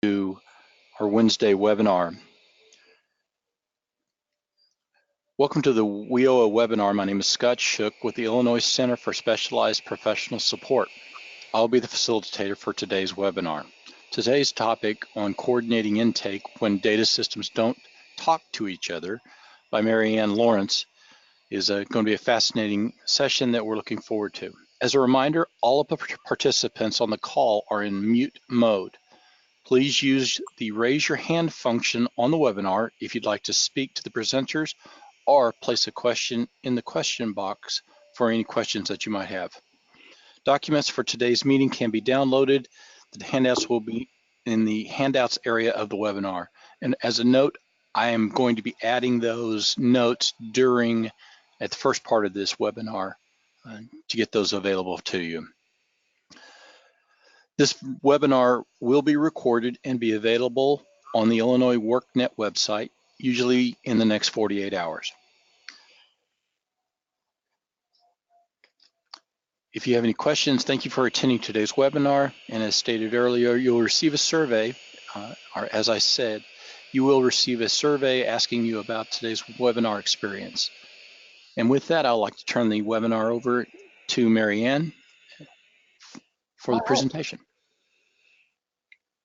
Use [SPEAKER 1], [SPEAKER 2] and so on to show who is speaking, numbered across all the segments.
[SPEAKER 1] to our Wednesday webinar. Welcome to the WIOA webinar. My name is Scott Shook with the Illinois Center for Specialized Professional Support. I'll be the facilitator for today's webinar. Today's topic on coordinating intake when data systems don't talk to each other by Marianne Lawrence is going to be a fascinating session that we're looking forward to. As a reminder, all of the participants on the call are in mute mode. Please use the raise your hand function on the webinar if you'd like to speak to the presenters or place a question in the question box for any questions that you might have. Documents for today's meeting can be downloaded. The handouts will be in the handouts area of the webinar. And as a note, I am going to be adding those notes at the first part of this webinar to get those available to you. This webinar will be recorded and be available on the Illinois WorkNet website, usually in the next 48 hours. If you have any questions, thank you for attending today's webinar. And as stated earlier, you'll receive a survey, or as I said, you will receive a survey asking you about today's webinar experience. And with that, I'd like to turn the webinar over to Marianne for the presentation.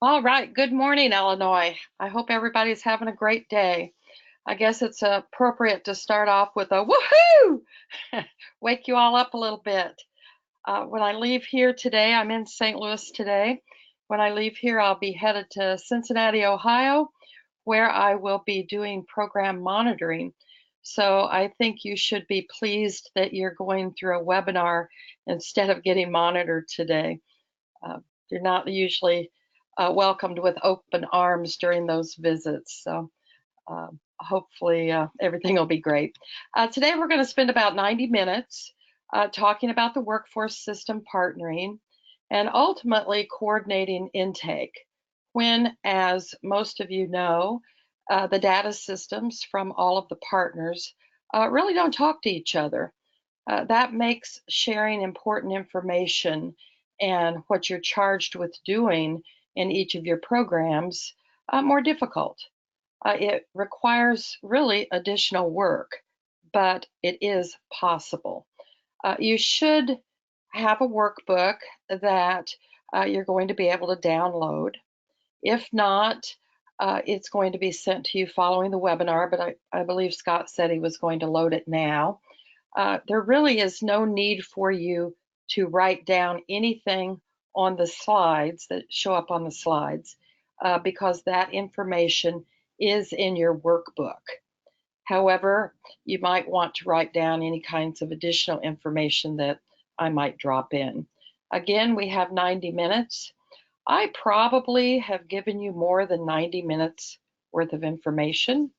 [SPEAKER 2] All right, good morning, Illinois. I hope everybody's having a great day. I guess it's appropriate to start off with a woohoo! Wake you all up a little bit. When I leave here today, I'm in St. Louis today. When I leave here, I'll be headed to Cincinnati, Ohio, where I will be doing program monitoring. So I think you should be pleased that you're going through a webinar instead of getting monitored today. You're not usually welcomed with open arms during those visits. So hopefully everything will be great. Today we're going to spend about 90 minutes talking about the workforce system partnering and ultimately coordinating intake when, as most of you know, the data systems from all of the partners really don't talk to each other. That makes sharing important information and what you're charged with doing in each of your programs more difficult. It requires really additional work, but it is possible. You should have a workbook that you're going to be able to download. If not, it's going to be sent to you following the webinar, but I believe Scott said he was going to load it now. There really is no need for you to write down anything on the slides that show up on the slides because that information is in your workbook. However, you might want to write down any kinds of additional information that I might drop in. Again, we have 90 minutes. I probably have given you more than 90 minutes worth of information.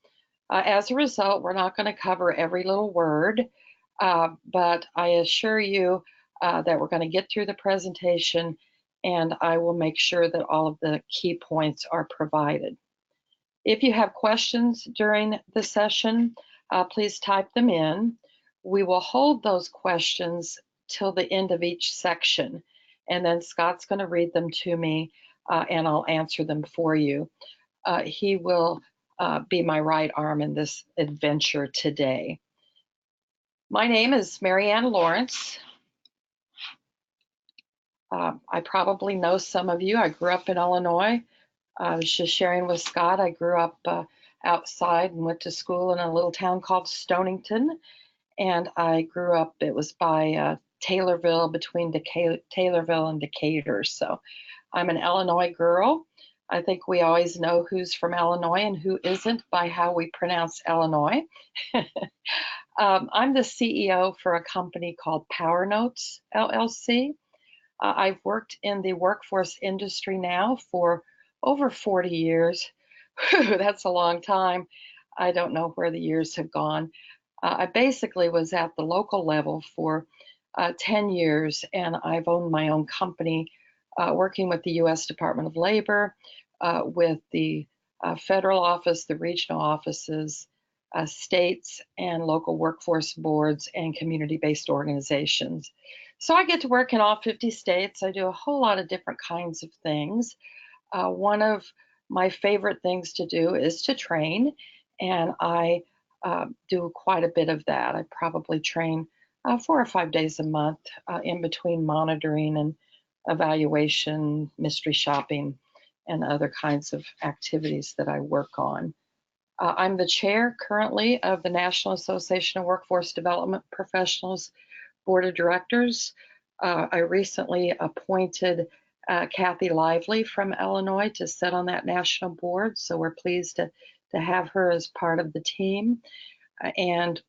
[SPEAKER 2] As a result, we're not going to cover every little word, but I assure you that we're going to get through the presentation and I will make sure that all of the key points are provided. If you have questions during the session, please type them in. We will hold those questions till the end of each section, and then Scott's going to read them to me and I'll answer them for you. He will be my right arm in this adventure today. My name is Marianne Lawrence. I probably know some of you. I grew up in Illinois. I was just sharing with Scott, I grew up outside and went to school in a little town called Stonington. And I grew up, it was by Taylorville, between Taylorville and Decatur. So I'm an Illinois girl. I think we always know who's from Illinois and who isn't by how we pronounce Illinois. I'm the CEO for a company called Power Notes, LLC. I've worked in the workforce industry now for over 40 years. Whew, that's a long time. I don't know where the years have gone. I basically was at the local level for 10 years, and I've owned my own company working with the U.S. Department of Labor, with the federal office, the regional offices, states, and local workforce boards and community-based organizations. So I get to work in all 50 states. I do a whole lot of different kinds of things. One of My favorite things to do is to train, and I do quite a bit of that. I probably train 4 or 5 days a month in between monitoring and evaluation, mystery shopping, and other kinds of activities that I work on. I'm the chair currently of the National Association of Workforce Development Professionals Board of Directors. I recently appointed Kathy Lively from Illinois to sit on that national board, so we're pleased to have her as part of the team. And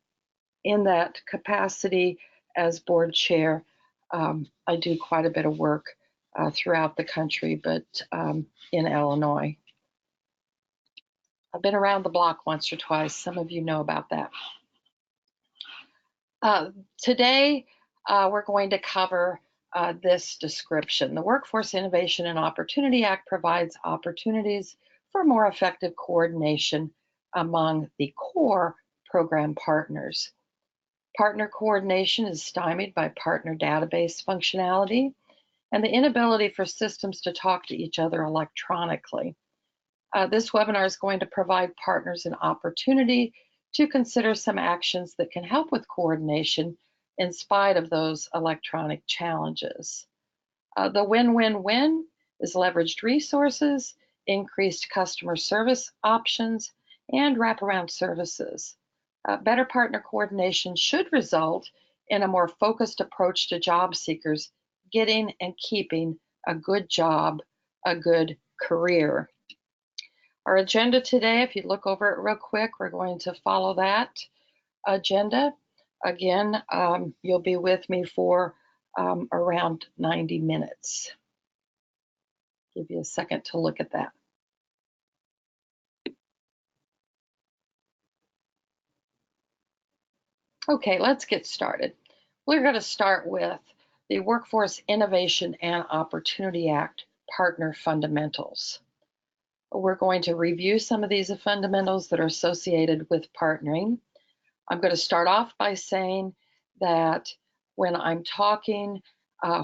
[SPEAKER 2] in that capacity as board chair, I do quite a bit of work throughout the country, but in Illinois. I've been around the block once or twice. Some of you know about that. Today, we're going to cover this description. The Workforce Innovation and Opportunity Act provides opportunities for more effective coordination among the core program partners. Partner coordination is stymied by partner database functionality and the inability for systems to talk to each other electronically. This webinar is going to provide partners an opportunity to consider some actions that can help with coordination in spite of those electronic challenges. The win-win-win is leveraged resources, increased customer service options, and wraparound services. Better partner coordination should result in a more focused approach to job seekers getting and keeping a good job, a good career. Our agenda today, if you look over it real quick, we're going to follow that agenda. Again, you'll be with me for around 90 minutes. Give you a second to look at that. Okay, let's get started. We're going to start with the Workforce Innovation and Opportunity Act partner fundamentals. We're going to review some of these fundamentals that are associated with partnering. I'm going to start off by saying that when I'm talking,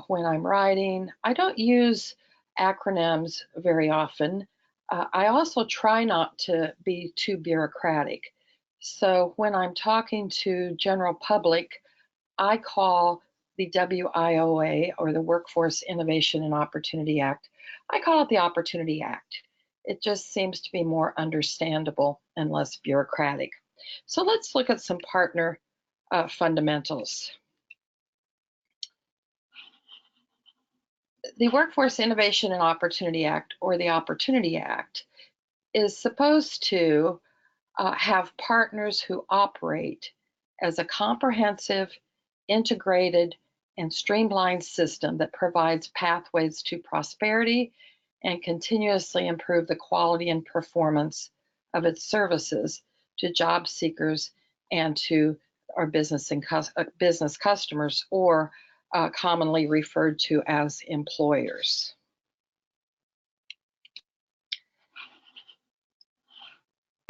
[SPEAKER 2] when I'm writing, I don't use acronyms very often. I also try not to be too bureaucratic. So when I'm talking to general public, I call the WIOA, or the Workforce Innovation and Opportunity Act, I call it the Opportunity Act. It just seems to be more understandable and less bureaucratic. So let's look at some partner fundamentals. The Workforce Innovation and Opportunity Act, or the Opportunity Act, is supposed to have partners who operate as a comprehensive, integrated, and streamlined system that provides pathways to prosperity and continuously improve the quality and performance of its services to job seekers and to our business customers, or commonly referred to as employers.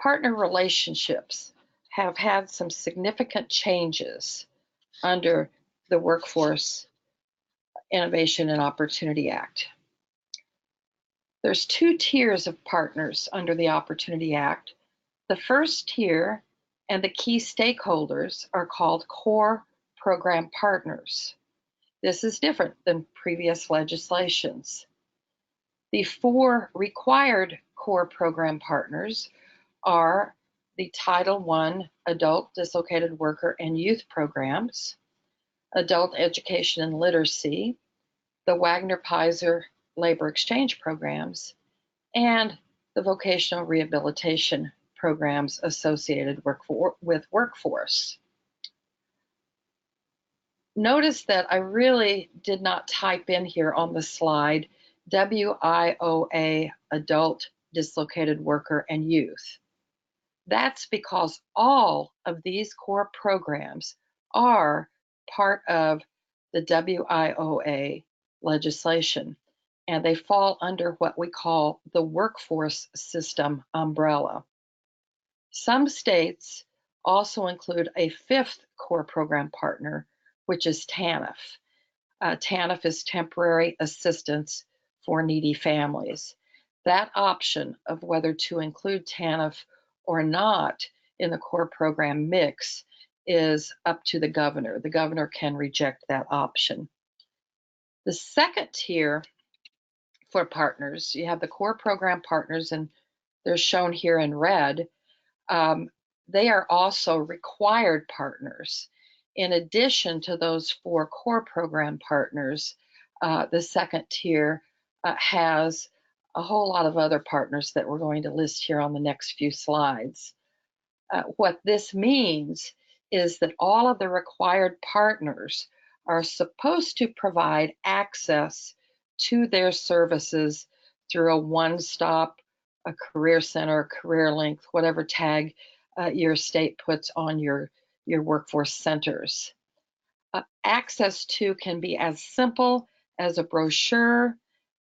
[SPEAKER 2] Partner relationships have had some significant changes under the Workforce Innovation and Opportunity Act. There's 2 tiers of partners under the Opportunity Act. The first tier and the key stakeholders are called core program partners. This is different than previous legislations. The 4 required core program partners are the Title I Adult Dislocated Worker and Youth Programs, Adult Education and Literacy, the Wagner-Pizer Labor Exchange Programs, and the Vocational Rehabilitation Programs associated with workforce. Notice that I really did not type in here on the slide WIOA, Adult Dislocated Worker and Youth. That's because all of these core programs are part of the WIOA legislation, and they fall under what we call the workforce system umbrella. Some states also include a 5th core program partner, which is TANF. TANF is Temporary Assistance for Needy Families. That option of whether to include TANF or not in the core program mix is up to the governor. The governor can reject that option. The second tier for partners, you have the core program partners, and they're shown here in red. They are also required partners. In addition to those 4 core program partners, the second tier has a whole lot of other partners that we're going to list here on the next few slides. What this means is that all of the required partners are supposed to provide access to their services through a one-stop, a career center, career link, whatever tag your state puts on your workforce centers. Access to can be as simple as a brochure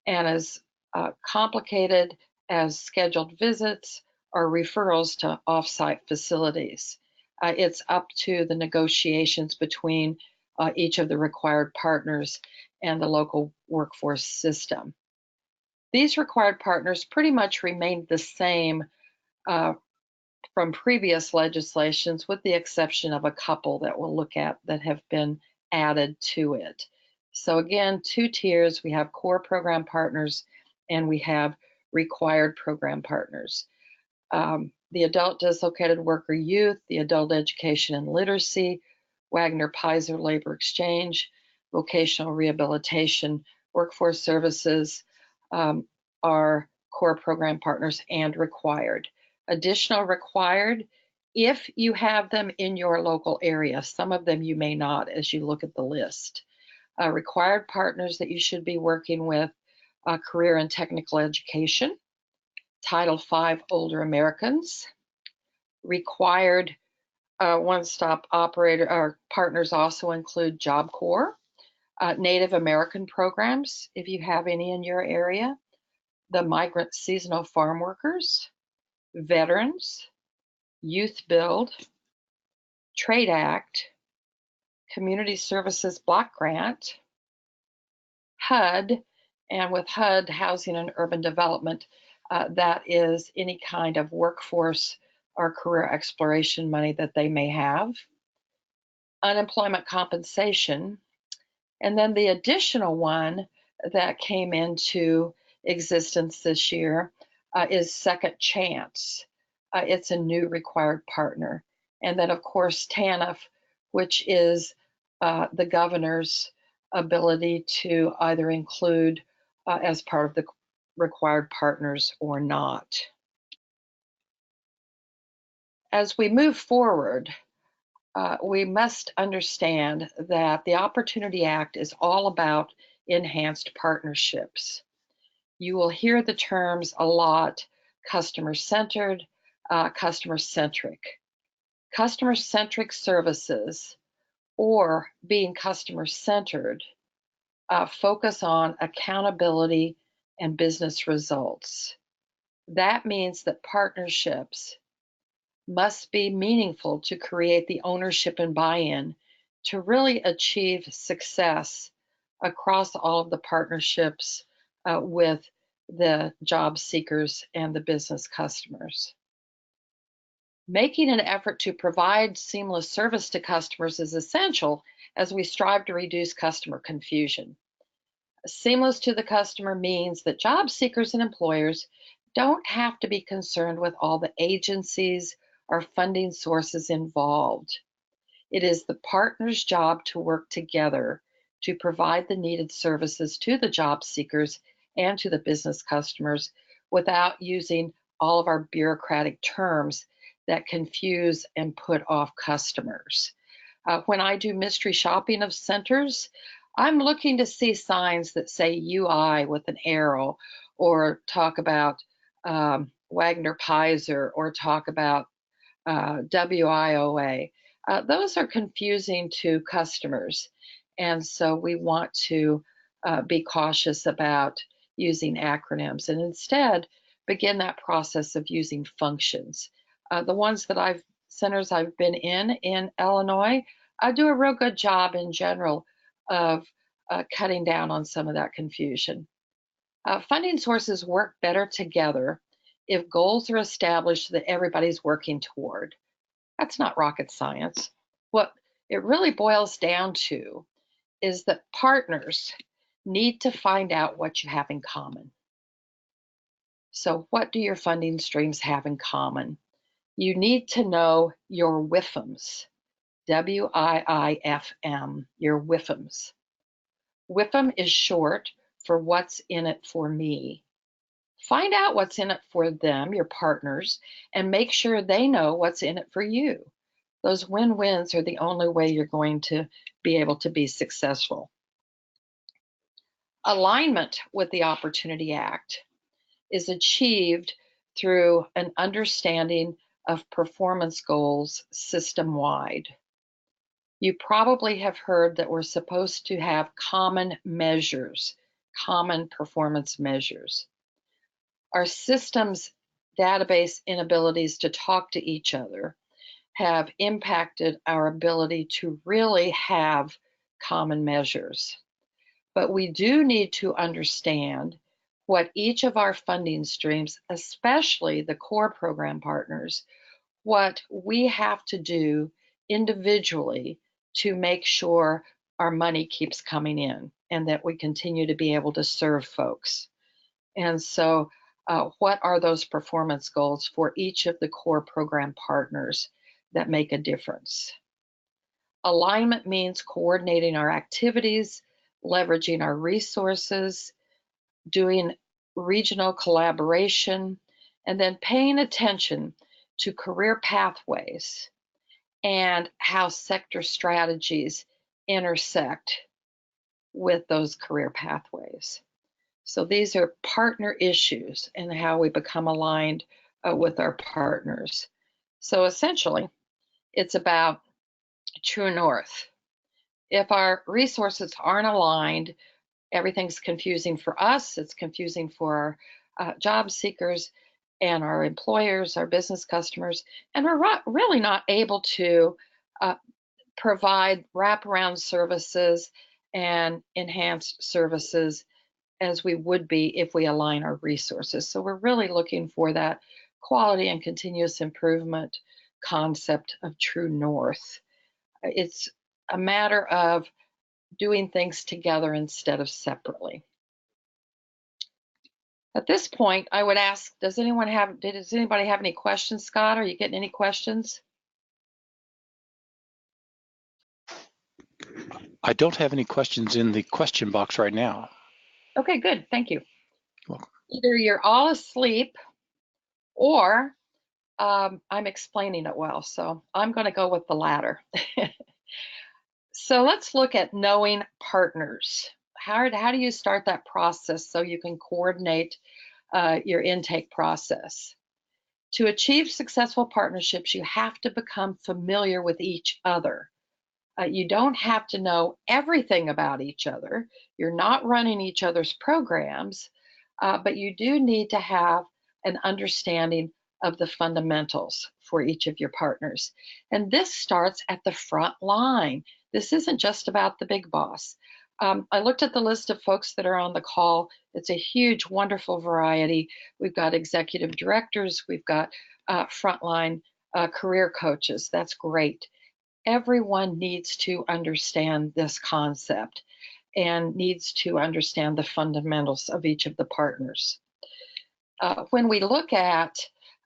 [SPEAKER 2] and as complicated as scheduled visits or referrals to offsite facilities. It's up to the negotiations between each of the required partners and the local workforce system. These required partners pretty much remained the same from previous legislations, with the exception of a couple that we'll look at that have been added to it. So again, 2 tiers. We have core program partners and we have required program partners. The adult dislocated worker youth, the adult education and literacy, Wagner-Pizer labor exchange, vocational rehabilitation, workforce services are core program partners and required. Additional required if you have them in your local area. Some of them you may not as you look at the list. Required partners that you should be working with, career and technical education, Title V older Americans, required one-stop operator or partners also include Job Corps, Native American programs, if you have any in your area, the migrant seasonal farm workers, veterans, Youth Build, Trade Act, Community Services Block Grant, HUD, and with HUD, Housing and Urban Development, that is any kind of workforce or career exploration money that they may have, unemployment compensation, and then the additional one that came into existence this year is Second Chance. It's a new required partner. And then, of course, TANF, which is the governor's ability to either include as part of the required partners or not. As we move forward, we must understand that the Opportunity Act is all about enhanced partnerships. You will hear the terms a lot: customer-centered, customer-centric. Customer-centric services, or being customer-centered, focus on accountability and business results. That means that partnerships must be meaningful to create the ownership and buy-in to really achieve success across all of the partnerships with the job seekers and the business customers. Making an effort to provide seamless service to customers is essential as we strive to reduce customer confusion. Seamless to the customer means that job seekers and employers don't have to be concerned with all the agencies or funding sources involved. It is the partner's job to work together to provide the needed services to the job seekers and to the business customers without using all of our bureaucratic terms that confuse and put off customers. When I do mystery shopping of centers, I'm looking to see signs that say UI with an arrow, or talk about Wagner-Pizer, or talk about WIOA. Those are confusing to customers, and so we want to be cautious about using acronyms and instead begin that process of using functions. The ones that centers I've been in Illinois, I do a real good job in general of cutting down on some of that confusion. Funding sources work better together if goals are established that everybody's working toward. That's not rocket science. What it really boils down to is that partners need to find out what you have in common. So, what do your funding streams have in common? You need to know your WIFMs, WIIFM, your WIFMs. WIFM is short for what's in it for me. Find out what's in it for them, your partners, and make sure they know what's in it for you. Those win-wins are the only way you're going to be able to be successful. Alignment with the Opportunity Act is achieved through an understanding of performance goals system-wide. You probably have heard that we're supposed to have common measures, common performance measures. Our system's database inabilities to talk to each other have impacted our ability to really have common measures. But we do need to understand what each of our funding streams, especially the core program partners, what we have to do individually to make sure our money keeps coming in and that we continue to be able to serve folks. And so, what are those performance goals for each of the core program partners that make a difference? Alignment means coordinating our activities, leveraging our resources, doing regional collaboration, and then paying attention to career pathways and how sector strategies intersect with those career pathways. So these are partner issues and how we become aligned with our partners. So essentially, it's about true north. If our resources aren't aligned, everything's confusing for us, it's confusing for our job seekers and our employers, our business customers, and we're really not able to provide wraparound services and enhanced services as we would be if we align our resources. So we're really looking for that quality and continuous improvement concept of true north. It's a matter of doing things together instead of separately. At this point, I would ask, does anybody have any questions, Scott? Are you getting any questions?
[SPEAKER 1] I don't have any questions in the question box right now.
[SPEAKER 2] Okay, good, thank you.
[SPEAKER 1] Welcome.
[SPEAKER 2] Either you're all asleep or I'm explaining it well, so I'm going to go with the latter. So let's look at knowing partners. How do you start that process so you can coordinate your intake process? To achieve successful partnerships, you have to become familiar with each other. You don't have to know everything about each other. You're not running each other's programs, but you do need to have an understanding of the fundamentals for each of your partners. And this starts at the front line. This isn't just about the big boss. I looked at the list of folks that are on the call. It's a huge, wonderful variety. We've got executive directors, we've got frontline career coaches. That's great. Everyone needs to understand this concept and needs to understand the fundamentals of each of the partners. When we look at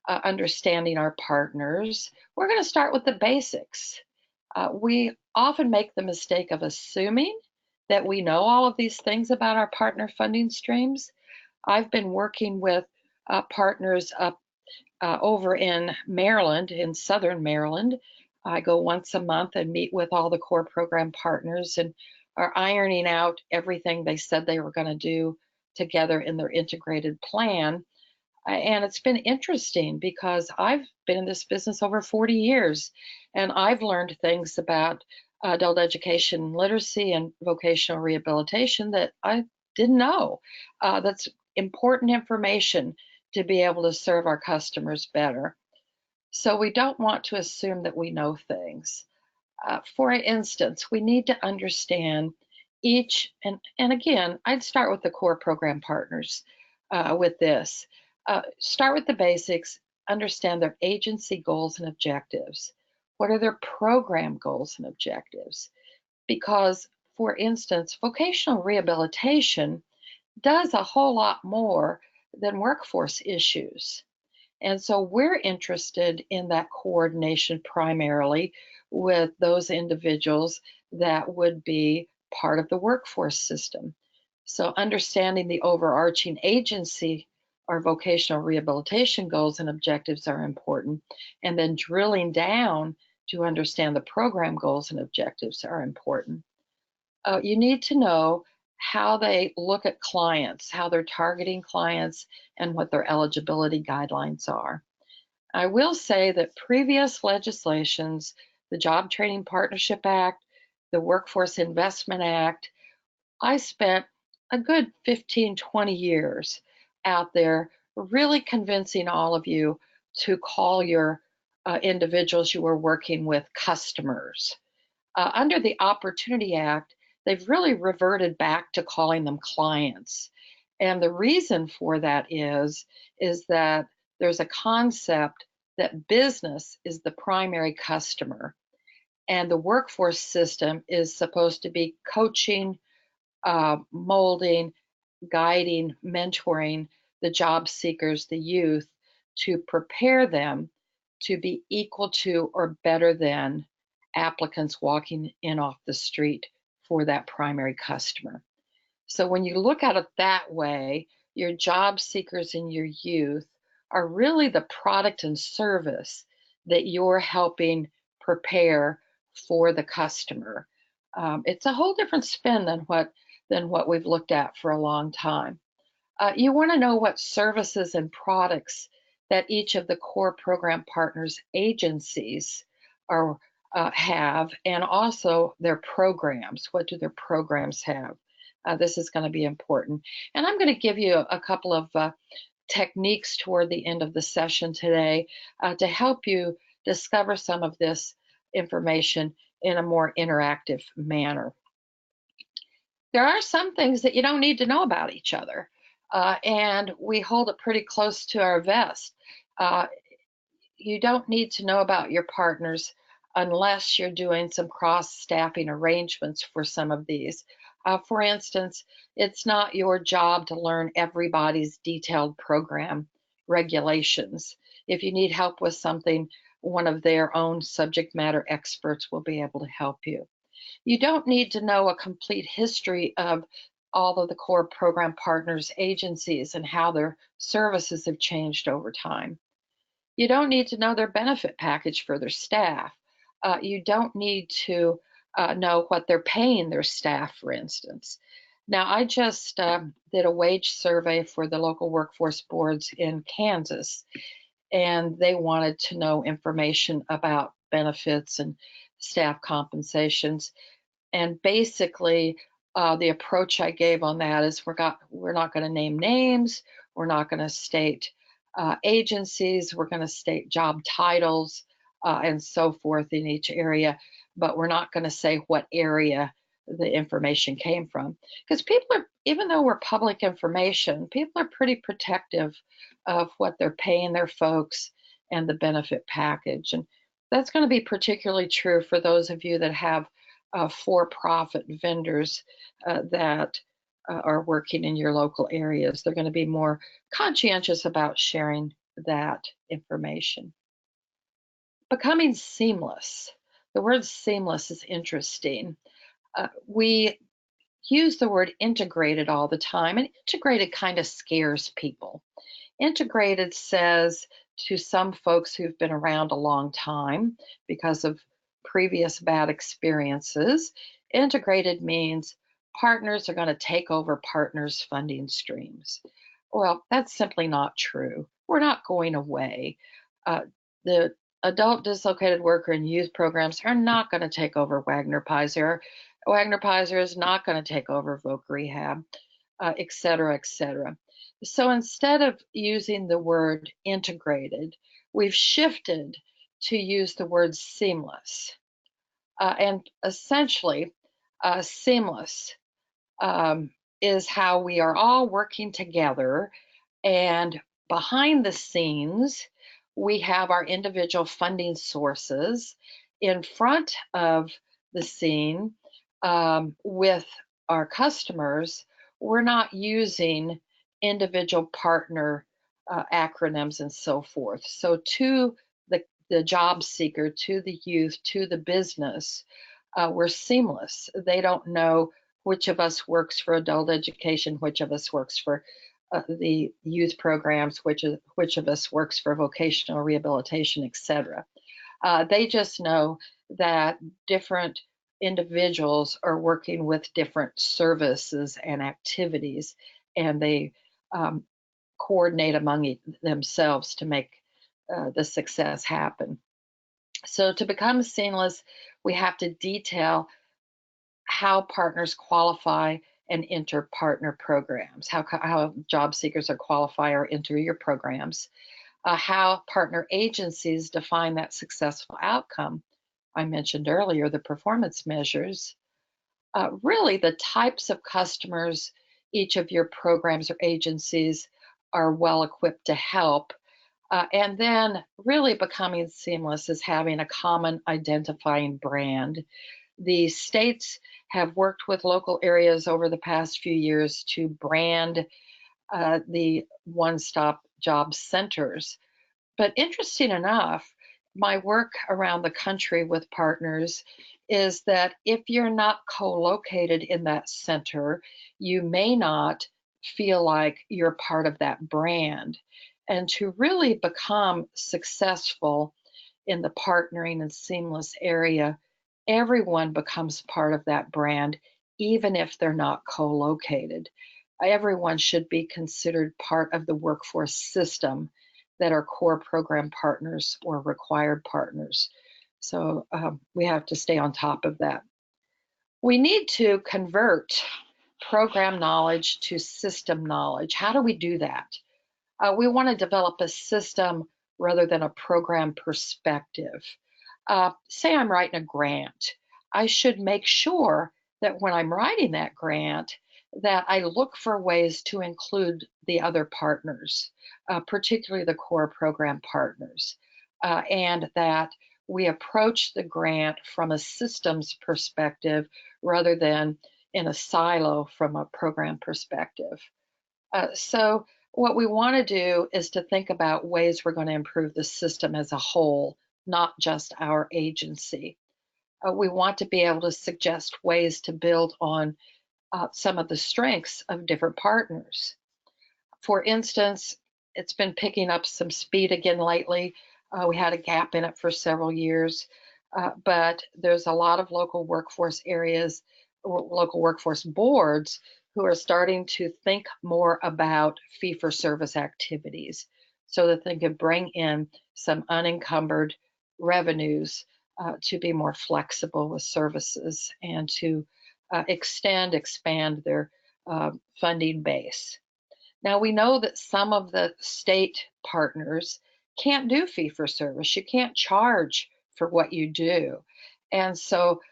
[SPEAKER 2] understanding our partners, we're going to start with the basics. We often make the mistake of assuming that we know all of these things about our partner funding streams. I've been working with partners up over in Maryland, in Southern Maryland. I go once a month and meet with all the core program partners and are ironing out everything they said they were going to do together in their integrated plan. And it's been interesting because I've been in this business over 40 years and I've learned things about adult education literacy and vocational rehabilitation that I didn't know. That's important information to be able to serve our customers better. So we don't want to assume that we know things. For instance, we need to understand each, and again, I'd start with the core program partners with this. Start with the basics, understand their agency goals and objectives. What are their program goals and objectives? Because, for instance, vocational rehabilitation does a whole lot more than workforce issues. And so we're interested in that coordination primarily with those individuals that would be part of the workforce system. So understanding the overarching agency or vocational rehabilitation goals and objectives are important. And then drilling down to understand the program goals and objectives are important. You need to know how they look at clients, how they're targeting clients, and what their eligibility guidelines are. I will say that previous legislations, the Job Training Partnership Act, the Workforce Investment Act, I spent a good 15, 20 years out there really convincing all of you to call your individuals you were working with customers. Under the Opportunity Act, they've really reverted back to calling them clients. And the reason for that is that there's a concept that business is the primary customer, and the workforce system is supposed to be coaching, molding, guiding, mentoring the job seekers, the youth, to prepare them to be equal to or better than applicants walking in off the street for that primary customer. So when you look at it that way, your job seekers and your youth are really the product and service that you're helping prepare for the customer. It's a whole different spin than what we've looked at for a long time. You want to know what services and products that each of the core program partners agencies are have, and also their programs. What do their programs have? This is going to be important. And I'm going to give you a couple of techniques toward the end of the session today to help you discover some of this information in a more interactive manner. There are some things that you don't need to know about each other, and we hold it pretty close to our vest. Uh, you don't need to know about your partners unless you're doing some cross-staffing arrangements for some of these. For instance, it's not your job to learn everybody's detailed program regulations. If you need help with something, one of their own subject matter experts will be able to help you. You don't need to know a complete history of all of the core program partners agencies and how their services have changed over time. You don't need to know their benefit package for their staff. You don't need to know what they're paying their staff, for instance. Now, I just did a wage survey for the local workforce boards in Kansas, and they wanted to know information about benefits and staff compensations. And basically, the approach I gave on that is we're not going to name names, we're not going to state agencies, we're going to state job titles and so forth in each area, but we're not going to say what area the information came from. Because people are, even though we're public information, people are pretty protective of what they're paying their folks and the benefit package. And that's going to be particularly true for those of you that have for-profit vendors that are working in your local areas. They're going to be more conscientious about sharing that information. Becoming seamless. The word seamless is interesting. We use the word integrated all the time, and integrated kind of scares people. Integrated says to some folks who've been around a long time because of previous bad experiences, integrated means partners are going to take over partners' funding streams. Well, that's simply not true. We're not going away. The adult dislocated worker and youth programs are not going to take over Wagner Pizer. Wagner Pizer is not going to take over Voc Rehab, et cetera, et cetera. So instead of using the word integrated, we've shifted to use the word seamless. And essentially, seamless is how we are all working together, and behind the scenes, we have our individual funding sources. In front of the scene, with our customers, we're not using individual partner acronyms and so forth. So to the job seeker, to the youth, to the business, we're seamless. They don't know which of us works for adult education, which of us works for the youth programs, which of us works for vocational rehabilitation, etc. They just know that different individuals are working with different services and activities, and they coordinate among themselves to make the success happen. So to become seamless, we have to detail how partners qualify and enter partner programs, how job seekers are qualify or enter your programs, how partner agencies define that successful outcome. I mentioned earlier the performance measures, really the types of customers each of your programs or agencies are well equipped to help. And then really becoming seamless is having a common identifying brand. The states have worked with local areas over the past few years to brand the one-stop job centers. But interesting enough, my work around the country with partners is that if you're not co-located in that center, you may not feel like you're part of that brand. And to really become successful in the partnering and seamless area, everyone becomes part of that brand, even if they're not co-located. Everyone should be considered part of the workforce system that are core program partners or required partners. So we have to stay on top of that. We need to convert program knowledge to system knowledge. How do we do that? We want to develop a system rather than a program perspective. Say I'm writing a grant. I should make sure that when I'm writing that grant, that I look for ways to include the other partners, particularly the core program partners, and that we approach the grant from a systems perspective rather than in a silo from a program perspective. So what we want to do is to think about ways we're going to improve the system as a whole, not just our agency. We want to be able to suggest ways to build on some of the strengths of different partners. For instance, it's been picking up some speed again lately. We had a gap in it for several years, but there's a lot of local workforce areas, local workforce boards who are starting to think more about fee-for-service activities so that they can bring in some unencumbered revenues to be more flexible with services and to expand their funding base. Now, we know that some of the state partners can't do fee for service. You can't charge for what you do. And so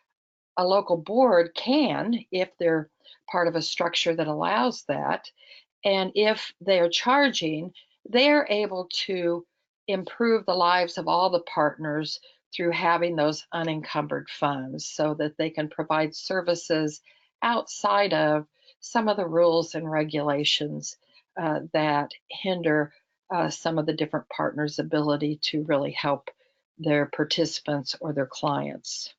[SPEAKER 2] a local board can, if they're part of a structure that allows that, and if they're charging, they're able to improve the lives of all the partners through having those unencumbered funds so that they can provide services outside of some of the rules and regulations that hinder some of the different partners' ability to really help their participants or their clients.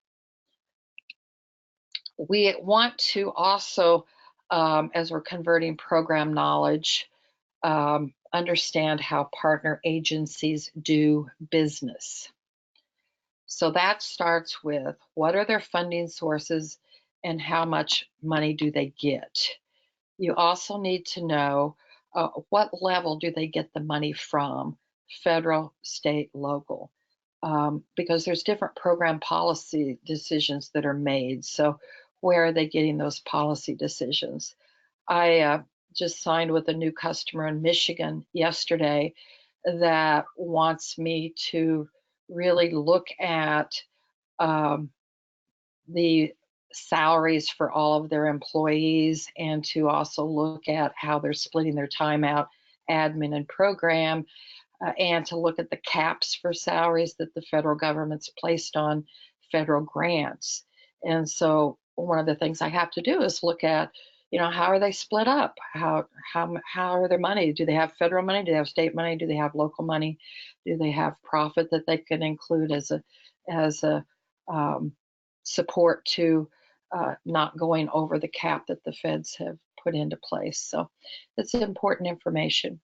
[SPEAKER 2] We want to also, as we're converting program knowledge, understand how partner agencies do business. So that starts with what are their funding sources and how much money do they get? You also need to know what level do they get the money from, federal, state, local, because there's different program policy decisions that are made. So where are they getting those policy decisions? I just signed with a new customer in Michigan yesterday that wants me to really look at the salaries for all of their employees, and to also look at how they're splitting their time out, admin and program, and to look at the caps for salaries that the federal government's placed on federal grants. And so one of the things I have to do is look at, how are they split up? How are their money? Do they have federal money? Do they have state money? Do they have local money? Do they have profit that they can include as a support to not going over the cap that the feds have put into place? So it's important information.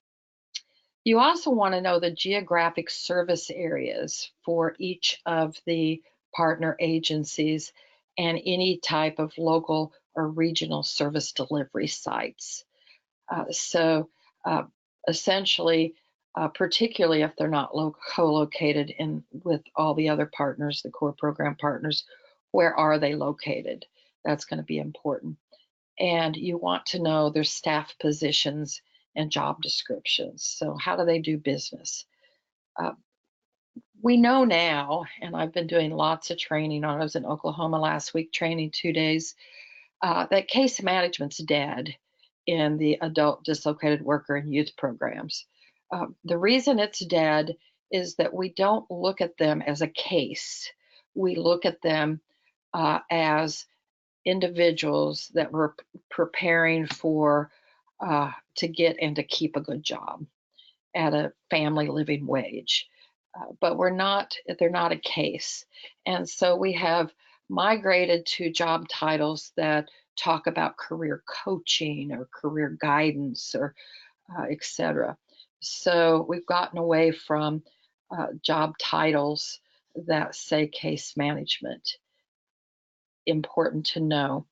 [SPEAKER 2] You also want to know the geographic service areas for each of the partner agencies and any type of local or regional service delivery sites. So essentially, particularly if they're not co-located in with all the other partners, the core program partners, where are they located? That's going to be important. And you want to know their staff positions and job descriptions. So how do they do business? We know now, and I've been doing lots of training on, I was in Oklahoma last week training 2 days, that case management's dead in the adult dislocated worker and youth programs. The reason it's dead is that we don't look at them as a case. We look at them as individuals that were preparing for to get and to keep a good job at a family living wage. But they're not a case. And so we have migrated to job titles that talk about career coaching or career guidance or etc. So we've gotten away from job titles that say case management. Important to know.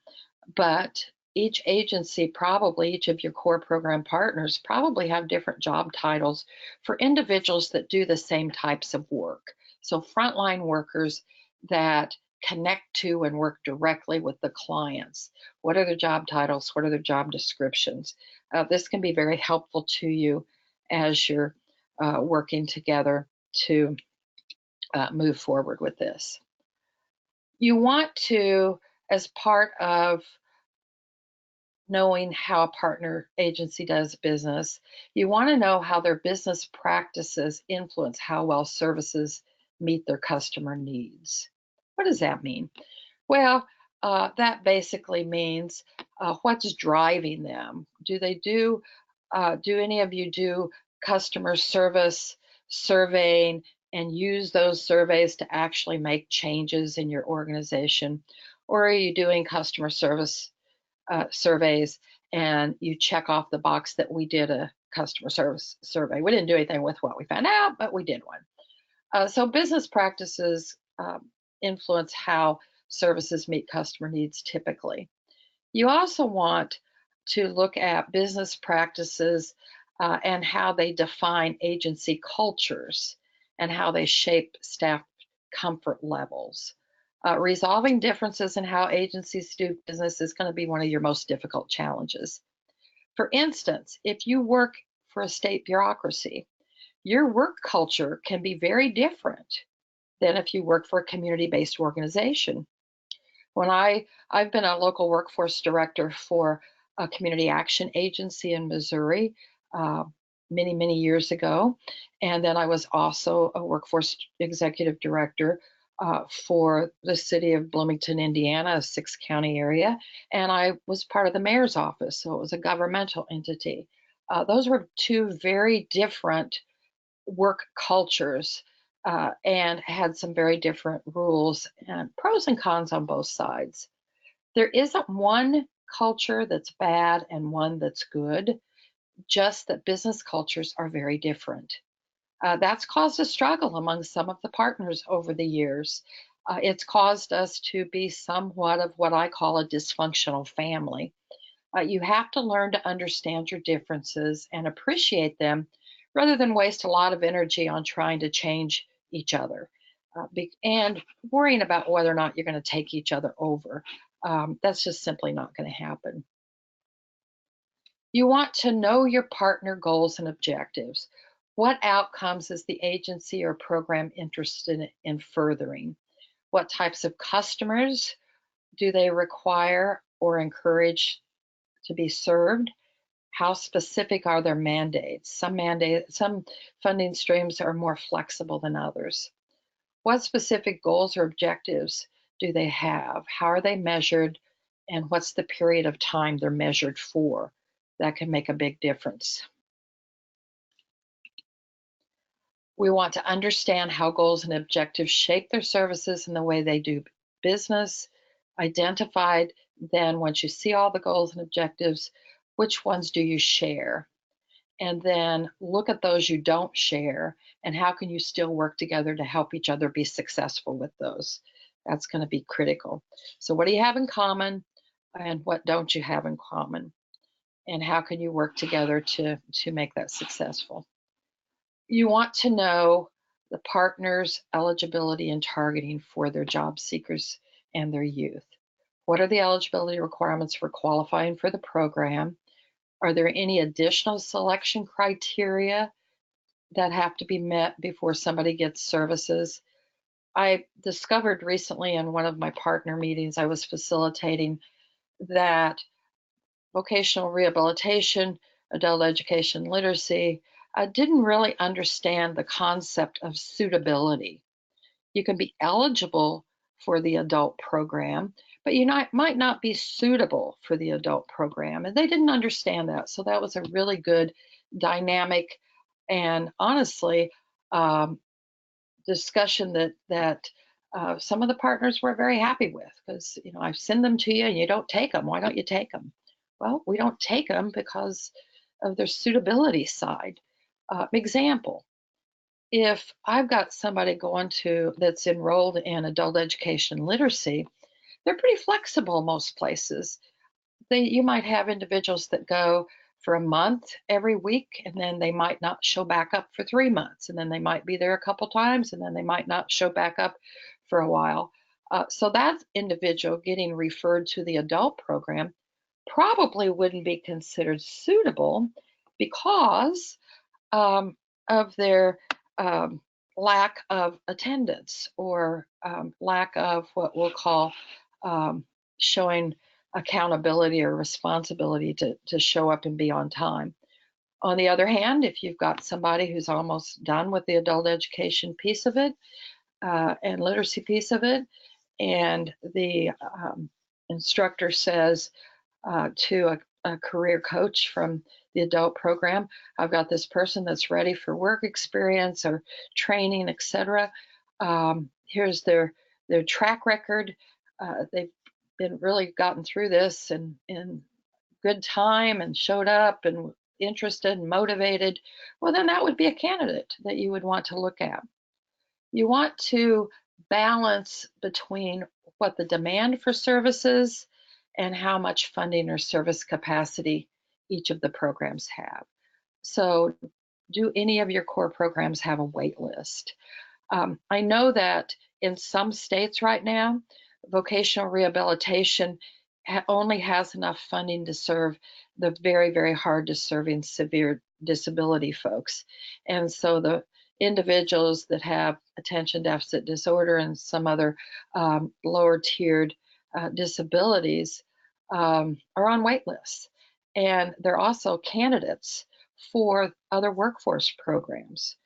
[SPEAKER 2] But each agency, probably each of your core program partners, probably have different job titles for individuals that do the same types of work. So frontline workers that connect to and work directly with the clients. What are their job titles? What are their job descriptions? This can be very helpful to you as you're working together to move forward with this. You want to, as part of knowing how a partner agency does business, you want to know how their business practices influence how well services meet their customer needs. What does that mean? Well, that basically means what's driving them. Do any of you do customer service surveying and use those surveys to actually make changes in your organization? Or are you doing customer service surveys and you check off the box that we did a customer service survey? We didn't do anything with what we found out, but we did one. So business practices influence how services meet customer needs typically. You also want to look at business practices and how they define agency cultures and how they shape staff comfort levels. Resolving differences in how agencies do business is going to be one of your most difficult challenges. For instance, if you work for a state bureaucracy, your work culture can be very different than if you work for a community-based organization. I've been a local workforce director for a community action agency in Missouri many, many years ago. And then I was also a workforce executive director for the city of Bloomington, Indiana, a 6-county area. And I was part of the mayor's office, so it was a governmental entity. Those were two very different work cultures and had some very different rules and pros and cons on both sides. There isn't one culture that's bad and one that's good, just that business cultures are very different. That's caused a struggle among some of the partners over the years. It's caused us to be somewhat of what I call a dysfunctional family. You have to learn to understand your differences and appreciate them rather than waste a lot of energy on trying to change each other and worrying about whether or not you're going to take each other over. That's just simply not going to happen. You want to know your partner goals and objectives. What outcomes is the agency or program interested in furthering? What types of customers Do they require or encourage to be served? How specific are their mandates? Some funding streams are more flexible than others. What specific goals or objectives do they have? How are they measured? And what's the period of time they're measured for? That can make a big difference. We want to understand how goals and objectives shape their services and the way they do business. Identified, then once you see all the goals and objectives, which ones do you share? And then look at those you don't share and how can you still work together to help each other be successful with those. That's going to be critical. So what do you have in common and what don't you have in common? And how can you work together to make that successful? You want to know the partner's eligibility and targeting for their job seekers and their youth. What are the eligibility requirements for qualifying for the program? Are there any additional selection criteria that have to be met before somebody gets services? I discovered recently in one of my partner meetings I was facilitating that vocational rehabilitation, adult education literacy, didn't really understand the concept of suitability. You can be eligible for the adult program, but you might not be suitable for the adult program. And they didn't understand that. So that was a really good dynamic and honestly discussion that some of the partners were very happy with because, I send them to you and you don't take them. Why don't you take them? Well, we don't take them because of their suitability side. Example, if I've got somebody that's enrolled in adult education literacy, they're pretty flexible most places. You might have individuals that go for a month every week, and then they might not show back up for 3 months, and then they might be there a couple times, and then they might not show back up for a while. So that individual getting referred to the adult program probably wouldn't be considered suitable because of their lack of attendance or lack of what we'll call showing accountability or responsibility to show up and be on time. On the other hand, if you've got somebody who's almost done with the adult education piece of it and literacy piece of it, and the instructor says to a career coach from the adult program, I've got this person that's ready for work experience or training, etc. Here's their track record. They've been really gotten through this in good time and showed up and interested and motivated. Well, then that would be a candidate that you would want to look at. You want to balance between what the demand for services and how much funding or service capacity each of the programs have. So, do any of your core programs have a wait list? I know that in some states right now, vocational rehabilitation only has enough funding to serve the very, very hard to serving severe disability folks. And so the individuals that have attention deficit disorder and some other lower tiered disabilities are on wait lists. And they're also candidates for other workforce programs.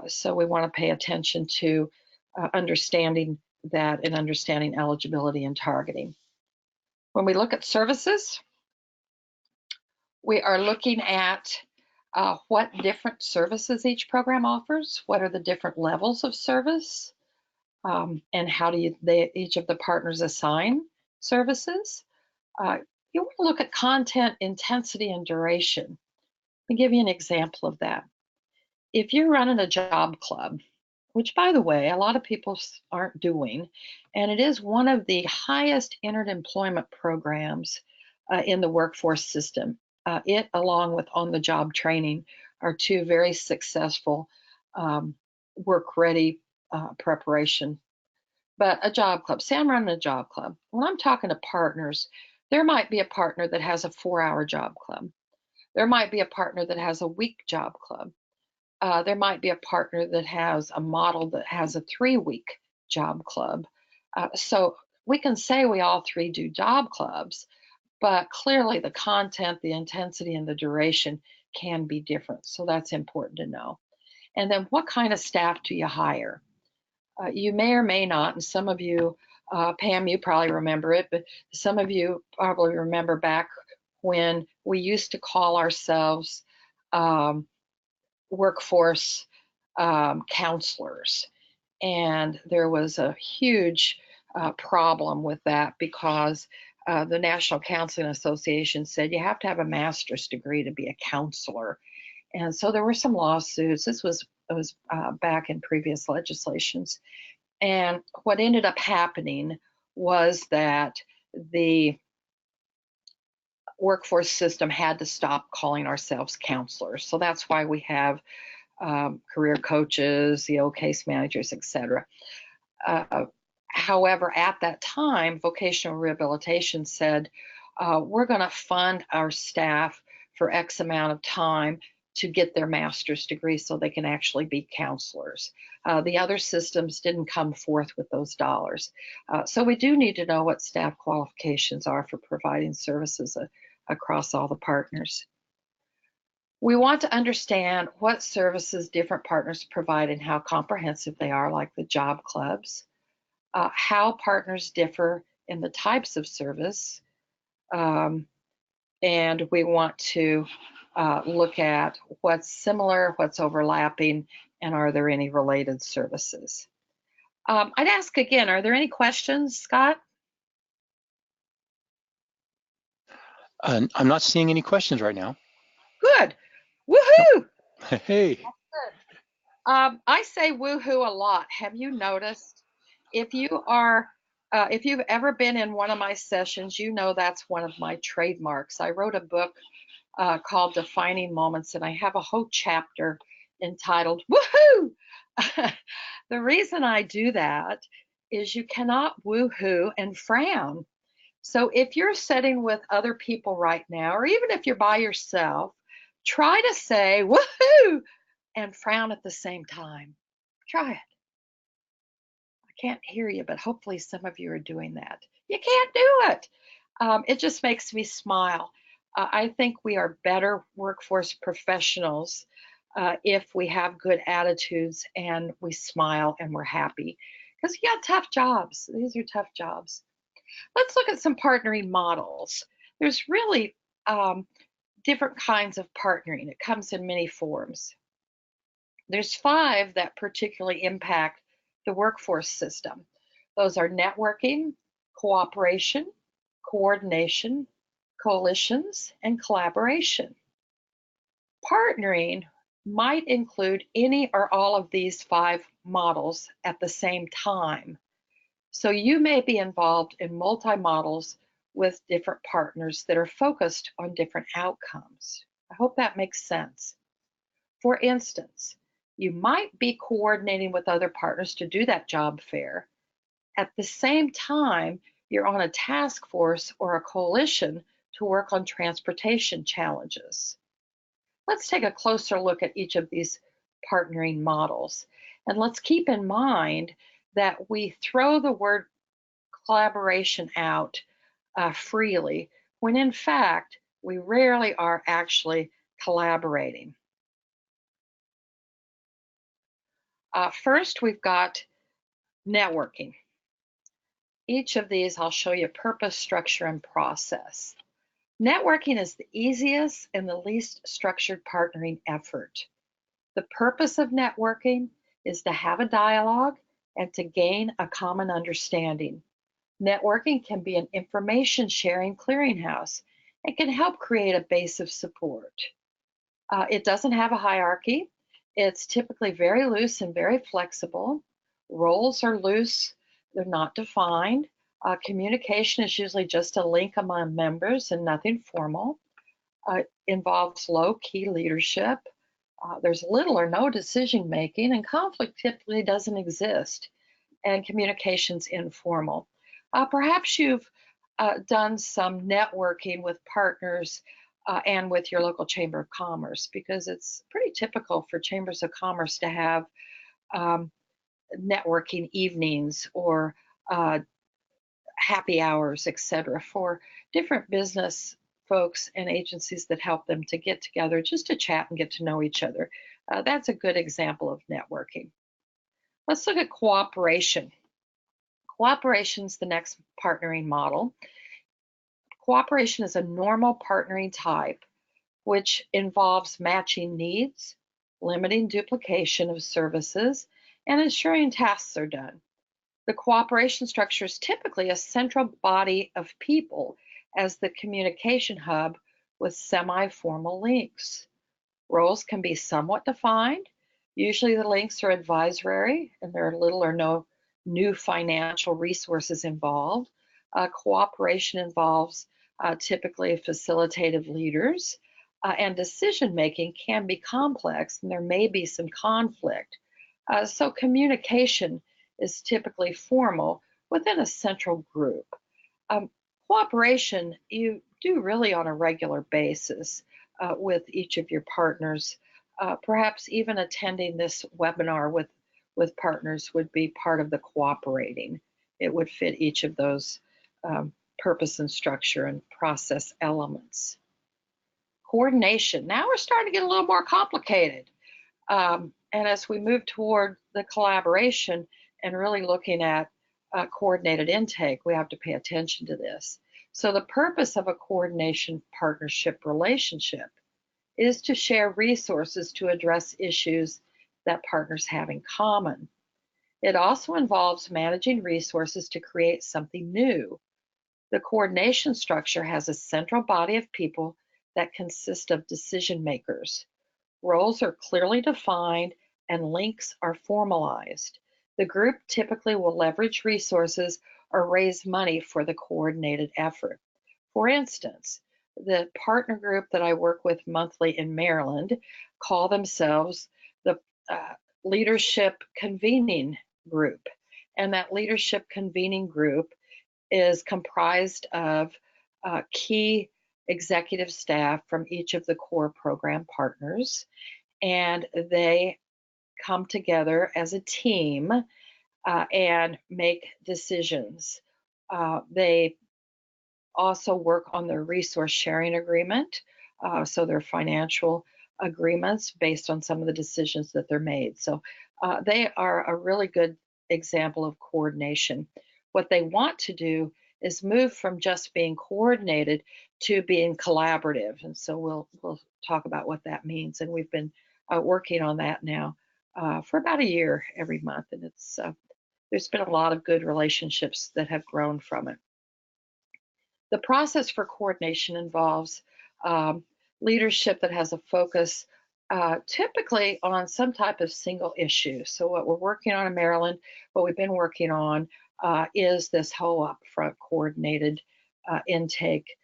[SPEAKER 2] So we want to pay attention to understanding that and understanding eligibility and targeting. When we look at services, we are looking at what different services each program offers, what are the different levels of service, and how do each of the partners assign services. You want to look at content, intensity, and duration. Let me give you an example of that. If you're running a job club, which by the way, a lot of people aren't doing, and it is one of the highest entered employment programs in the workforce system. It, along with on-the-job training, are two very successful work-ready preparation. But a job club, say I'm running a job club. When I'm talking to partners, there might be a partner that has a 4-hour job club. There might be a partner that has a week job club. There might be a partner that has a model that has a 3-week job club. So We can say we all three do job clubs, but clearly the content, the intensity, and the duration can be different. So that's important to know. And then what kind of staff do you hire? You may or may not, and some of you, Pam, you probably remember it, but some of you probably remember back when we used to call ourselves workforce counselors. And there was a huge problem with that because the National Counseling Association said you have to have a master's degree to be a counselor. And so there were some lawsuits. This was back in previous legislations. And what ended up happening was that the workforce system had to stop calling ourselves counselors. So that's why we have career coaches, case managers, etc. However, at that time, vocational rehabilitation said, we're going to fund our staff for X amount of time to get their master's degree so they can actually be counselors. The other systems didn't come forth with those dollars. So we do need to know what staff qualifications are for providing services across all the partners. We want to understand what services different partners provide and how comprehensive they are, like the job clubs, how partners differ in the types of service, and we want to look at what's similar, what's overlapping, and are there any related services. I'd ask again, are there any questions, Scott?
[SPEAKER 1] I'm not seeing any questions right now.
[SPEAKER 2] Good. Woohoo!
[SPEAKER 1] Hey.
[SPEAKER 2] I say woohoo a lot. Have you noticed? If you've ever been in one of my sessions, you know that's one of my trademarks. I wrote a book called Defining Moments, and I have a whole chapter entitled Woohoo! The reason I do that is you cannot woohoo and frown. So if you're sitting with other people right now, or even if you're by yourself, try to say woohoo and frown at the same time. Try it. I can't hear you, but hopefully some of you are doing that. You can't do it. It just makes me smile. I think we are better workforce professionals if we have good attitudes and we smile and we're happy. Because you got tough jobs. These are tough jobs. Let's look at some partnering models. There's really different kinds of partnering. It comes in many forms. There's 5 that particularly impact the workforce system. Those are networking, cooperation, coordination, coalitions, and collaboration. Partnering might include any or all of these 5 models at the same time. So you may be involved in multi-models with different partners that are focused on different outcomes. I hope that makes sense. For instance, you might be coordinating with other partners to do that job fair. At the same time, you're on a task force or a coalition to work on transportation challenges. Let's take a closer look at each of these partnering models. And let's keep in mind that we throw the word collaboration out freely, when in fact, we rarely are actually collaborating. First, we've got networking. Each of these, I'll show you purpose, structure, and process. Networking is the easiest and the least structured partnering effort. The purpose of networking is to have a dialogue and to gain a common understanding. Networking can be an information sharing clearinghouse and can help create a base of support. It doesn't have a hierarchy. It's typically very loose and very flexible. Roles are loose, they're not defined. Communication is usually just a link among members and nothing formal. Involves low key leadership. There's little or no decision making, and conflict typically doesn't exist. And communication's informal. Perhaps you've done some networking with partners and with your local Chamber of Commerce, because it's pretty typical for chambers of commerce to have networking evenings or happy hours, etc., for different business folks and agencies that help them to get together just to chat and get to know each other. That's a good example of networking. Let's look at cooperation. Cooperation is the next partnering model. Cooperation is a normal partnering type which involves matching needs, limiting duplication of services, and ensuring tasks are done. The cooperation structure is typically a central body of people as the communication hub with semi-formal links. Roles can be somewhat defined. Usually the links are advisory and there are little or no new financial resources involved. Cooperation involves typically facilitative leaders, and decision making can be complex and there may be some conflict. So communication is typically formal within a central group. Um, Cooperation you do really on a regular basis with each of your partners. Perhaps even attending this webinar with partners would be part of the cooperating. It would fit each of those purpose and structure and process elements. Coordination. Now we're starting to get a little more complicated. And as we move toward the collaboration and really looking at coordinated intake, we have to pay attention to this. So the purpose of a coordination partnership relationship is to share resources to address issues that partners have in common. It also involves managing resources to create something new. The coordination structure has a central body of people that consist of decision makers. Roles are clearly defined and links are formalized. The group typically will leverage resources or raise money for the coordinated effort. For instance, the partner group that I work with monthly in Maryland call themselves the Leadership Convening Group. And that Leadership Convening Group is comprised of key executive staff from each of the core program partners, and they come together as a team and make decisions. They also work on their resource sharing agreement, so their financial agreements based on some of the decisions that they're made. So they are a really good example of coordination. What they want to do is move from just being coordinated to being collaborative, and so we'll talk about what that means. And we've been working on that now for about a year every month, and it's there's been a lot of good relationships that have grown from it. The process for coordination involves leadership that has a focus typically on some type of single issue. So what we're working on in Maryland, what we've been working on is this whole upfront coordinated intake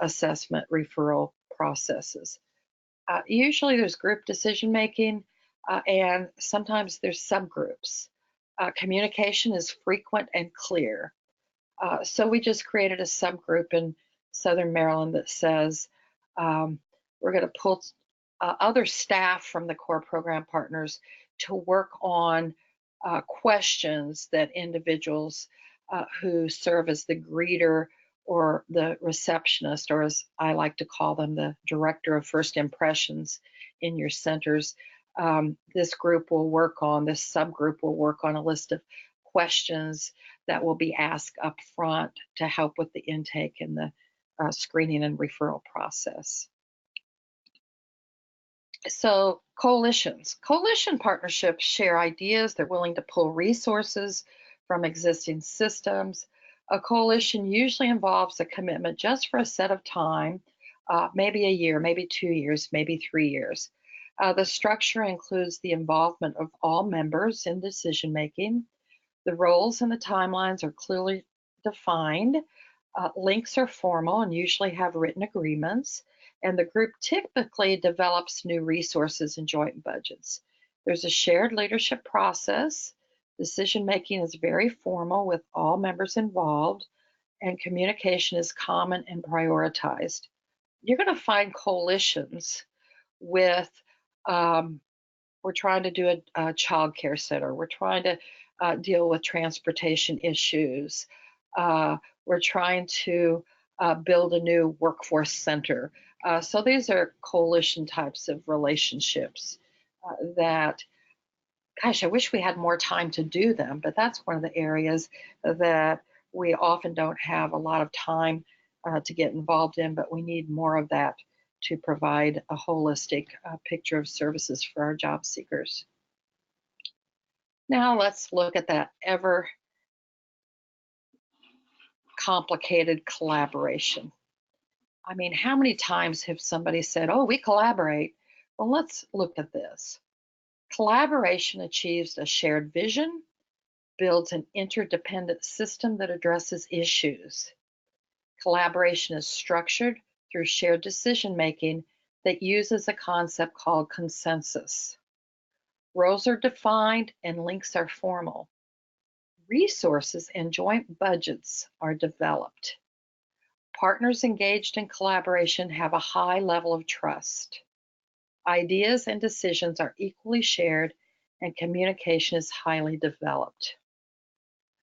[SPEAKER 2] assessment referral processes. Usually there's group decision making and sometimes there's subgroups. Communication is frequent and clear. So we just created a subgroup in Southern Maryland that says we're going to pull other staff from the core program partners to work on questions that individuals who serve as the greeter or the receptionist, or as I like to call them, the director of first impressions in your centers. This subgroup will work on a list of questions that will be asked up front to help with the intake and the screening and referral process. So coalitions. Coalition partnerships share ideas. They're willing to pull resources from existing systems. A coalition usually involves a commitment just for a set of time, maybe a year, maybe 2 years, maybe 3 years. The structure includes the involvement of all members in decision making. The roles and the timelines are clearly defined. Links are formal and usually have written agreements, and the group typically develops new resources and joint budgets. There's a shared leadership process. Decision making is very formal with all members involved, and communication is common and prioritized. You're going to find coalitions with we're trying to do a child care center. We're trying to deal with transportation issues. we're trying to build a new workforce center. So these are coalition types of relationships that, gosh, I wish we had more time to do them, but that's one of the areas that we often don't have a lot of time to get involved in, but we need more of that to provide a holistic picture of services for our job seekers. Now let's look at that ever complicated collaboration. I mean, how many times have somebody said, oh, we collaborate? Well, let's look at this. Collaboration achieves a shared vision, builds an interdependent system that addresses issues. Collaboration is structured through shared decision making that uses a concept called consensus. Roles are defined and links are formal. Resources and joint budgets are developed. Partners engaged in collaboration have a high level of trust. Ideas and decisions are equally shared, and communication is highly developed.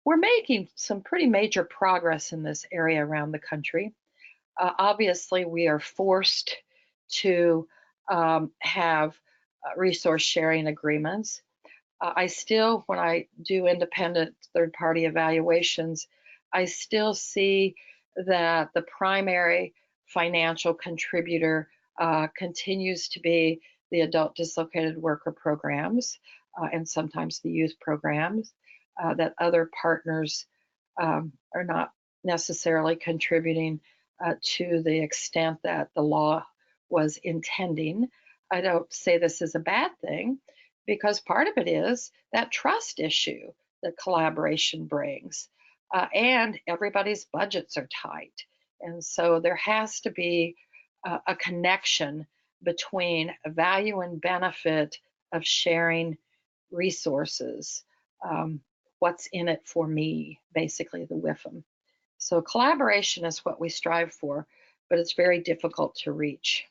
[SPEAKER 2] We're making some pretty major progress in this area around the country. Obviously, we are forced to have resource sharing agreements. I still, when I do independent third-party evaluations, I still see that the primary financial contributor continues to be the adult dislocated worker programs and sometimes the youth programs, that other partners are not necessarily contributing to the extent that the law was intending. I don't say this is a bad thing, because part of it is that trust issue that collaboration brings. And everybody's budgets are tight. And so there has to be a connection between value and benefit of sharing resources. What's in it for me, basically, the WIFM. So collaboration is what we strive for, but it's very difficult to reach.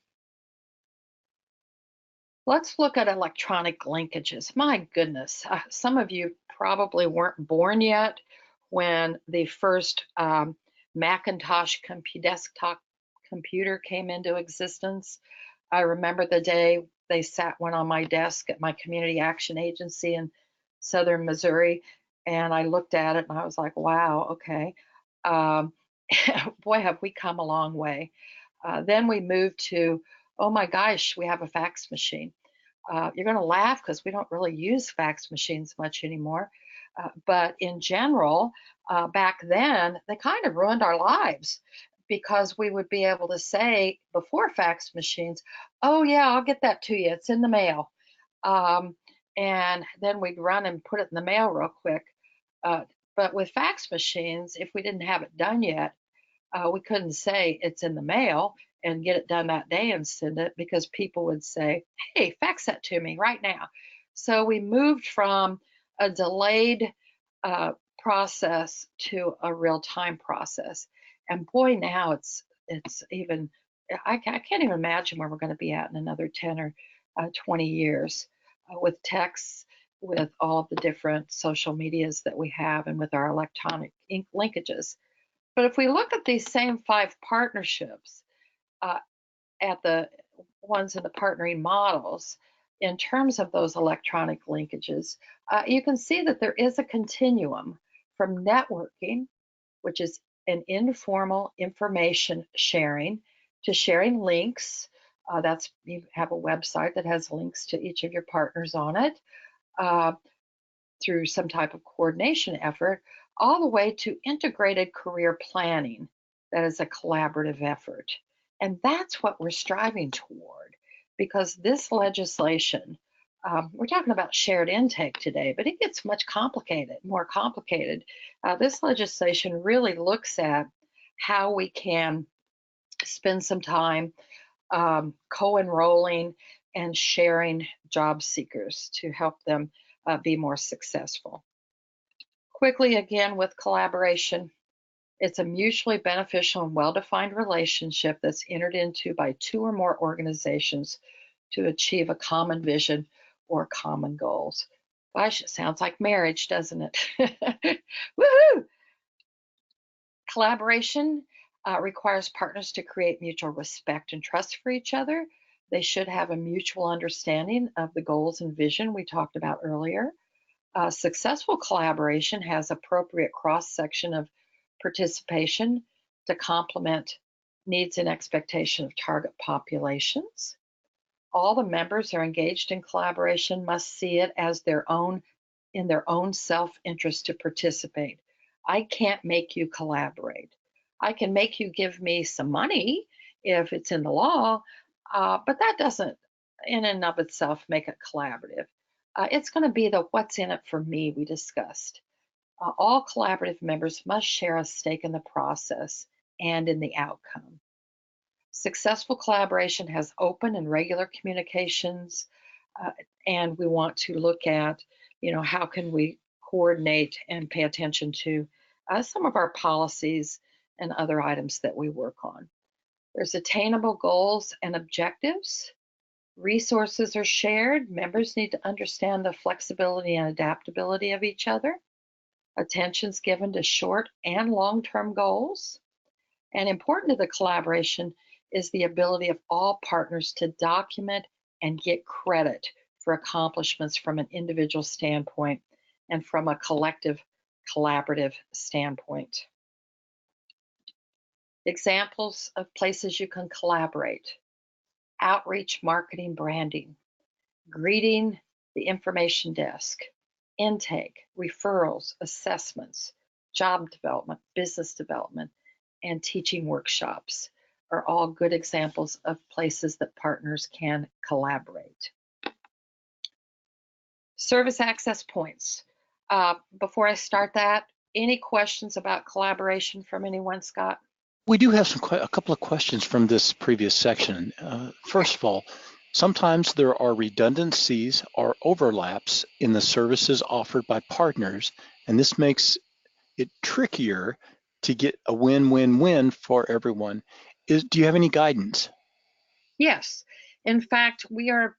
[SPEAKER 2] Let's look at electronic linkages. My goodness, some of you probably weren't born yet when the first Macintosh desktop computer came into existence. I remember the day they sat one on my desk at my community action agency in southern Missouri, and I looked at it and I was like, wow, okay. Boy, have we come a long way. Then we moved to, oh my gosh, we have a fax machine. You're going to laugh because we don't really use fax machines much anymore. But in general, back then, they kind of ruined our lives, because we would be able to say before fax machines, oh yeah, I'll get that to you. It's in the mail. And then we'd run and put it in the mail real quick. But with fax machines, if we didn't have it done yet, we couldn't say it's in the mail and get it done that day and send it, because people would say, hey, fax that to me right now. So we moved from a delayed process to a real-time process. And boy, now it's even, I can't even imagine where we're going to be at in another 10 or 20 years with texts, with all of the different social medias that we have, and with our electronic linkages. But if we look at these same 5 partnerships, at the ones in the partnering models, in terms of those electronic linkages, you can see that there is a continuum from networking, which is an informal information sharing, to sharing links. That's, you have a website that has links to each of your partners on it, through some type of coordination effort, all the way to integrated career planning. That is a collaborative effort. And that's what we're striving toward, because this legislation, we're talking about shared intake today, but it gets much more complicated. This legislation really looks at how we can spend some time co-enrolling and sharing job seekers to help them be more successful. Quickly, again, with collaboration, it's a mutually beneficial and well-defined relationship that's entered into by 2 or more organizations to achieve a common vision or common goals. Gosh, it sounds like marriage, doesn't it? Woohoo! Collaboration requires partners to create mutual respect and trust for each other. They should have a mutual understanding of the goals and vision we talked about earlier. Successful collaboration has appropriate cross-section of participation to complement needs and expectation of target populations. All the members are engaged in collaboration must see it as in their own self-interest to participate. I can't make you collaborate. I can make you give me some money if it's in the law, but that doesn't in and of itself make it collaborative. It's going to be the what's in it for me we discussed. All collaborative members must share a stake in the process and in the outcome. Successful collaboration has open and regular communications, and we want to look at, how can we coordinate and pay attention to some of our policies and other items that we work on. There's attainable goals and objectives. Resources are shared. Members need to understand the flexibility and adaptability of each other. Attention's given to short and long-term goals. And important to the collaboration is the ability of all partners to document and get credit for accomplishments from an individual standpoint and from a collective collaborative standpoint. Examples of places you can collaborate: outreach, marketing, branding, greeting the information desk, intake, referrals, assessments, job development, business development, and teaching workshops are all good examples of places that partners can collaborate. Service access points. Before I start that, any questions about collaboration from anyone, Scott?
[SPEAKER 1] We do have a couple of questions from this previous section. First of all, sometimes there are redundancies or overlaps in the services offered by partners, and this makes it trickier to get a win-win-win for everyone. Do you have any guidance?
[SPEAKER 2] Yes. In fact, we are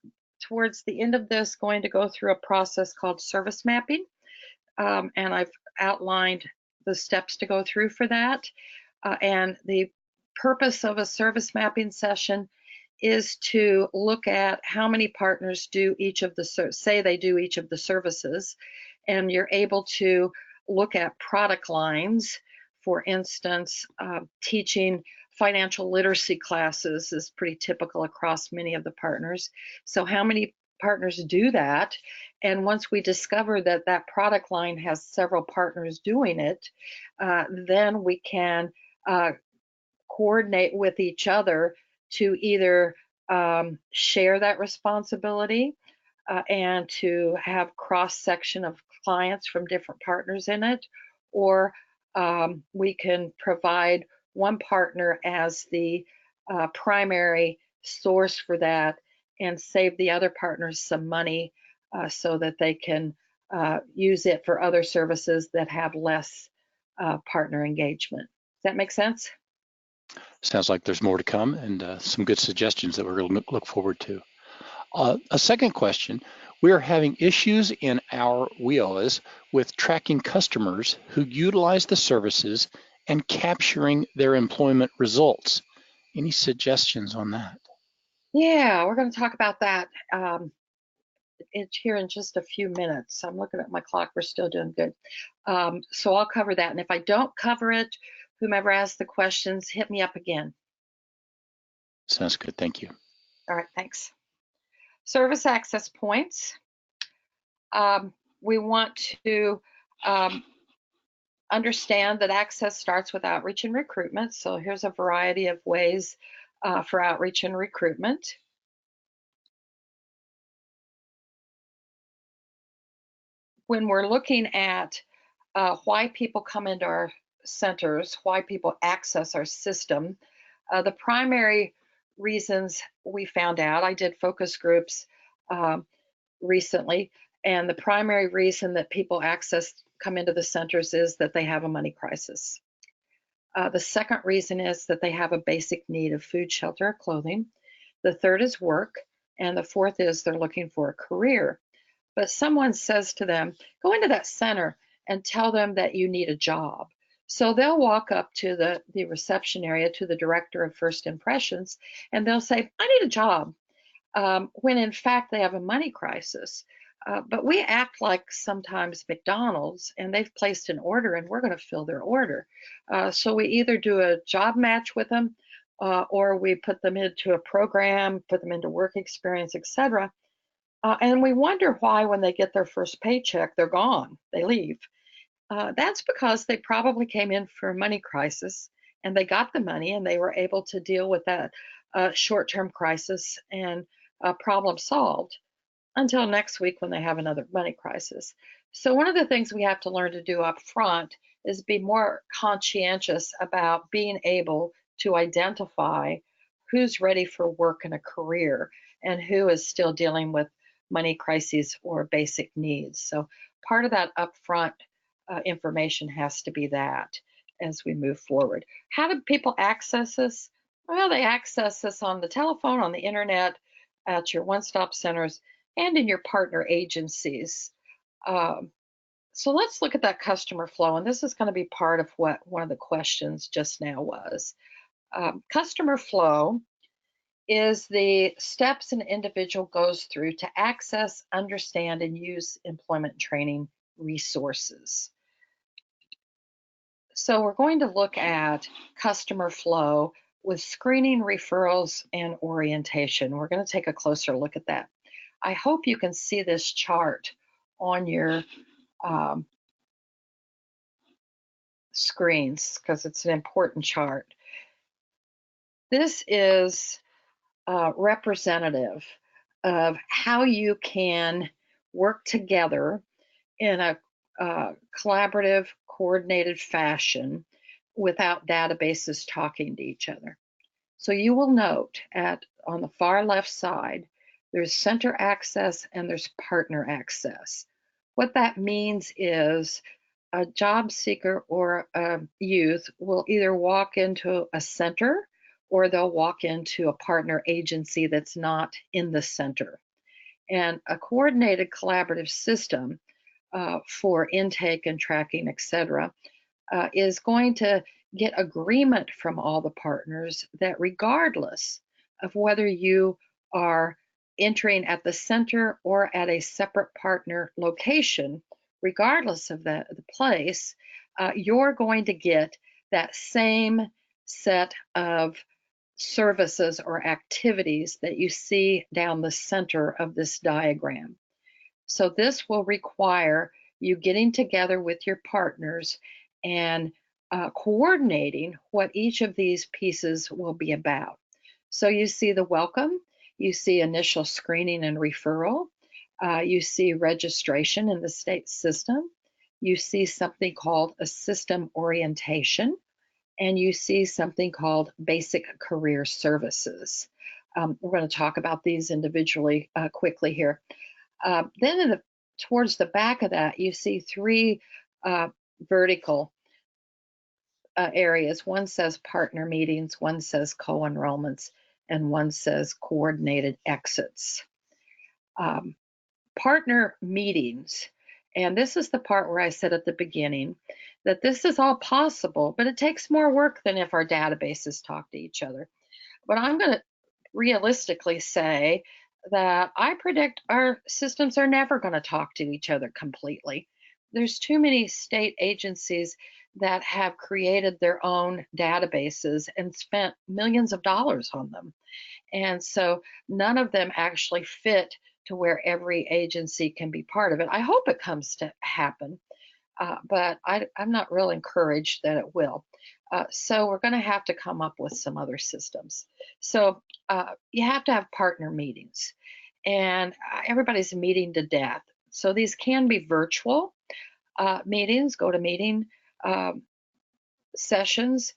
[SPEAKER 2] towards the end of this going to go through a process called service mapping, and I've outlined the steps to go through for that. And the purpose of a service mapping session is to look at how many partners do each of the, say they do each of the services, and you're able to look at product lines. For instance, teaching financial literacy classes is pretty typical across many of the partners. So how many partners do that? And once we discover that that product line has several partners doing it, then we can coordinate with each other to either share that responsibility and to have cross-section of clients from different partners in it, or we can provide one partner as the primary source for that and save the other partners some money so that they can use it for other services that have less partner engagement. Does that make sense?
[SPEAKER 1] Sounds like there's more to come, and some good suggestions that we're going to look forward to. A second question: we are having issues in our WIOAs with tracking customers who utilize the services and capturing their employment results. Any suggestions on that?
[SPEAKER 2] Yeah, we're going to talk about that here in just a few minutes. I'm looking at my clock. We're still doing good. So I'll cover that. And if I don't cover it, whomever asked the questions, hit me up again.
[SPEAKER 1] Sounds good. Thank you.
[SPEAKER 2] All right, thanks. Service access points. We want to understand that access starts with outreach and recruitment. So here's a variety of ways for outreach and recruitment. When we're looking at why people come into our centers, why people access our system, the primary reasons we found out, I did focus groups recently, and the primary reason that people come into the centers is that they have a money crisis. The second reason is that they have a basic need of food, shelter, clothing. The third is work, and the fourth is they're looking for a career. But someone says to them, go into that center and tell them that you need a job. So they'll walk up to the reception area, to the director of first impressions, and they'll say, I need a job, when in fact they have a money crisis. But we act like sometimes McDonald's, and they've placed an order and we're going to fill their order. So we either do a job match with them, or we put them into a program, put them into work experience, etc. And we wonder why when they get their first paycheck, they're gone, they leave. That's because they probably came in for a money crisis and they got the money and they were able to deal with that short-term crisis and problem solved until next week when they have another money crisis. So one of the things we have to learn to do up front is be more conscientious about being able to identify who's ready for work and a career and who is still dealing with money crises or basic needs. So part of that upfront information has to be that as we move forward. How do people access this? Well, they access this on the telephone, on the internet, at your one-stop centers, and in your partner agencies. Um, so let's look at that customer flow, and this is going to be part of what one of the questions just now was. Customer flow is the steps an individual goes through to access, understand, and use employment training resources. So we're going to look at customer flow with screening, referrals, and orientation. We're going to take a closer look at that. I hope you can see this chart on your screens because it's an important chart. This is representative of how you can work together in a collaborative, coordinated fashion without databases talking to each other. So you will note on the far left side, there's center access and there's partner access. What that means is a job seeker or a youth will either walk into a center or they'll walk into a partner agency that's not in the center. And a coordinated collaborative system for intake and tracking, etc., is going to get agreement from all the partners that regardless of whether you are entering at the center or at a separate partner location, regardless of the place, you're going to get that same set of services or activities that you see down the center of this diagram. So this will require you getting together with your partners and coordinating what each of these pieces will be about. So you see the welcome, you see initial screening and referral, you see registration in the state system, you see something called a system orientation, and you see something called basic career services. We're going to talk about these individually quickly here. Then towards the back of that, you see three vertical areas. One says partner meetings, one says co-enrollments, and one says coordinated exits. Partner meetings, and this is the part where I said at the beginning that this is all possible, but it takes more work than if our databases talk to each other. But I'm going to realistically say that I predict our systems are never going to talk to each other completely. There's too many state agencies that have created their own databases and spent millions of dollars on them. And so none of them actually fit to where every agency can be part of it. I hope it comes to happen, but I'm not real encouraged that it will. So we're going to have to come up with some other systems. So you have to have partner meetings, and everybody's meeting to death. So these can be virtual meetings, go to meeting sessions,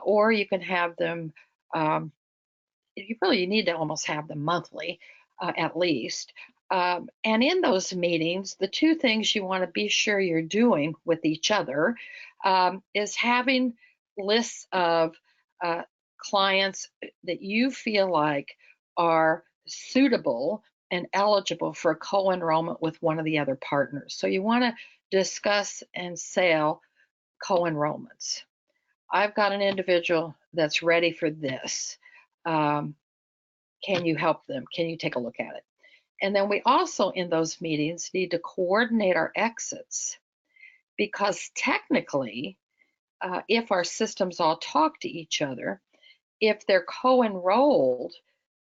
[SPEAKER 2] or you can have them, you need to almost have them monthly at least. And in those meetings, the two things you want to be sure you're doing with each other is having lists of clients that you feel like are suitable and eligible for co-enrollment with one of the other partners. So you want to discuss and sell co-enrollments. I've got an individual that's ready for this. Can you help them? Can you take a look at it? And then we also, in those meetings, need to coordinate our exits, because technically, if our systems all talk to each other, if they're co-enrolled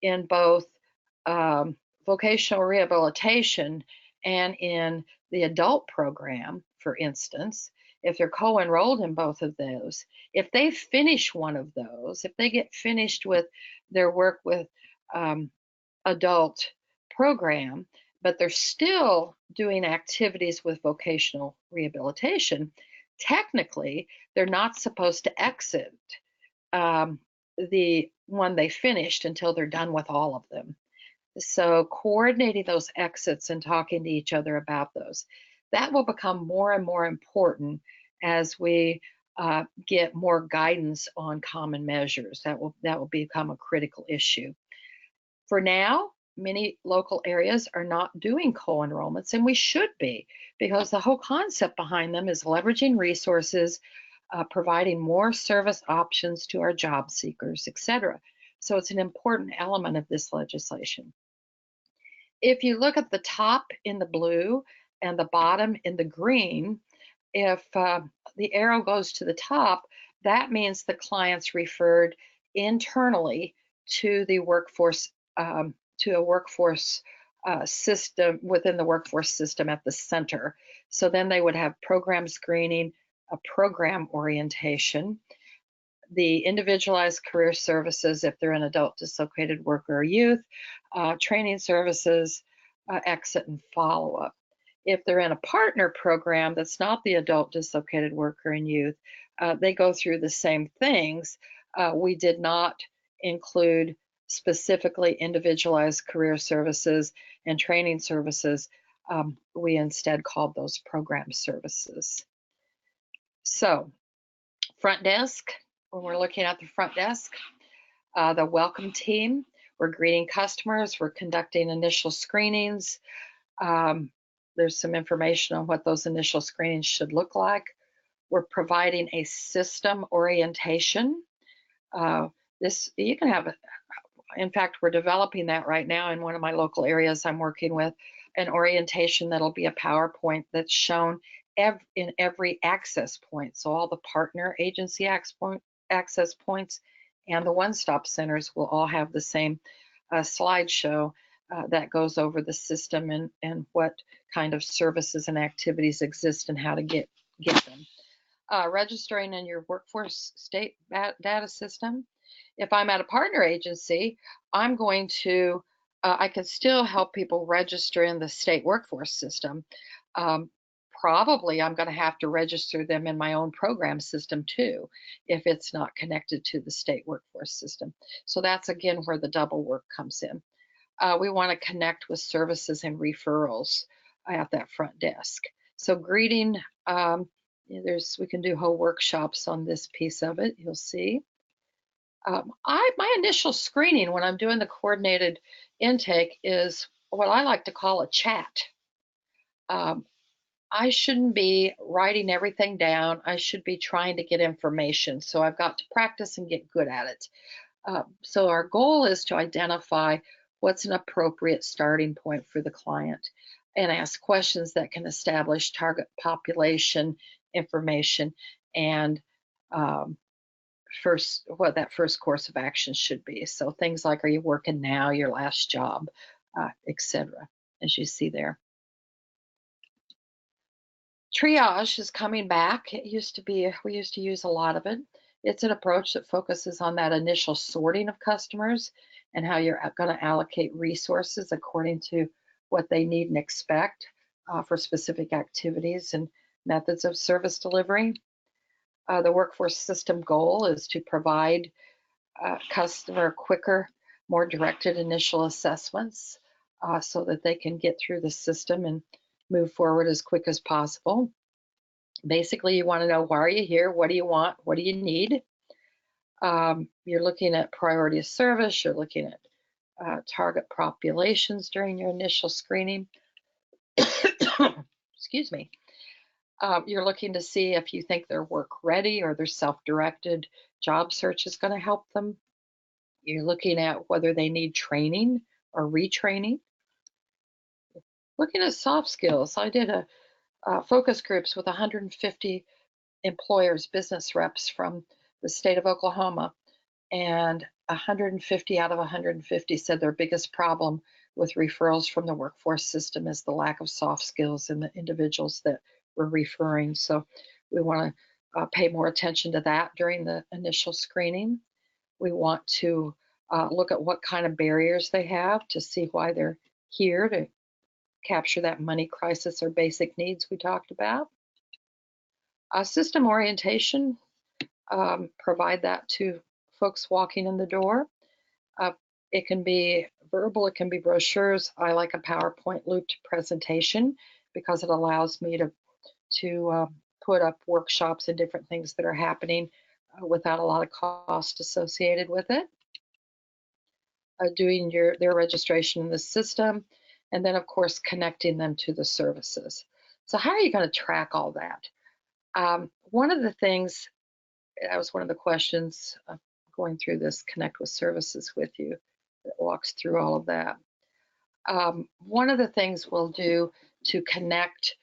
[SPEAKER 2] in both vocational rehabilitation and in the adult program, for instance, if they're co-enrolled in both of those, if they finish one of those, if they get finished with their work with adult program, but they're still doing activities with vocational rehabilitation, technically, they're not supposed to exit the one they finished until they're done with all of them. So coordinating those exits and talking to each other about those, that will become more and more important as we get more guidance on common measures. That will become a critical issue. For now, many local areas are not doing co-enrollments, and we should be, because the whole concept behind them is leveraging resources, providing more service options to our job seekers, etc. So it's an important element of this legislation. If you look at the top in the blue and the bottom in the green, if the arrow goes to the top, that means the client's referred internally to the workforce, to a workforce system within the workforce system at the center. So then they would have program screening, a program orientation, the individualized career services if they're an adult dislocated worker or youth, training services, exit and follow-up. If they're in a partner program that's not the adult dislocated worker and youth, they go through the same things. We did not include specifically individualized career services and training services. We instead called those program services. So, front desk, when we're looking at the front desk, the welcome team, we're greeting customers, we're conducting initial screenings. There's some information on what those initial screenings should look like. We're providing a system orientation. This, you can have, in fact, we're developing that right now in one of my local areas I'm working with, an orientation that'll be a PowerPoint that's shown in every access point. So all the partner agency access points and the one-stop centers will all have the same slideshow that goes over the system and what kind of services and activities exist and how to get them. Registering in your workforce state data system. If I'm at a partner agency, I'm going to, I can still help people register in the state workforce system. Probably I'm going to have to register them in my own program system too, if it's not connected to the state workforce system. So that's again where the double work comes in. We want to connect with services and referrals at that front desk. So greeting, we can do whole workshops on this piece of it, you'll see. My initial screening when I'm doing the coordinated intake is what I like to call a chat. I shouldn't be writing everything down. I should be trying to get information. So I've got to practice and get good at it. So our goal is to identify what's an appropriate starting point for the client and ask questions that can establish target population information and what that first course of action should be. So things like, are you working now, your last job, etc., as you see there. Triage is coming back. It used to be, we used to use a lot of it. It's an approach that focuses on that initial sorting of customers and how you're going to allocate resources according to what they need and expect for specific activities and methods of service delivery. The workforce system goal is to provide customer quicker, more directed initial assessments so that they can get through the system and move forward as quick as possible. Basically, you want to know, why are you here? What do you want? What do you need? You're looking at priority of service. You're looking at target populations during your initial screening. Excuse me. You're looking to see if you think they're work ready or their self-directed job search is going to help them. You're looking at whether they need training or retraining. Looking at soft skills, I did a focus groups with 150 employers, business reps from the state of Oklahoma, and 150 out of 150 said their biggest problem with referrals from the workforce system is the lack of soft skills in the individuals that we're referring. So we want to pay more attention to that during the initial screening. We want to look at what kind of barriers they have to see why they're here to capture that money crisis or basic needs we talked about. System orientation, provide that to folks walking in the door. Uh, it can be verbal, it can be brochures. I like a PowerPoint looped presentation because it allows me to put up workshops and different things that are happening without a lot of cost associated with it. Doing their registration in the system, and then of course connecting them to the services. So how are you going to track all that? One of the things, that was one of the questions going through this Connect with Services with you that walks through all of that. One of the things we'll do to connect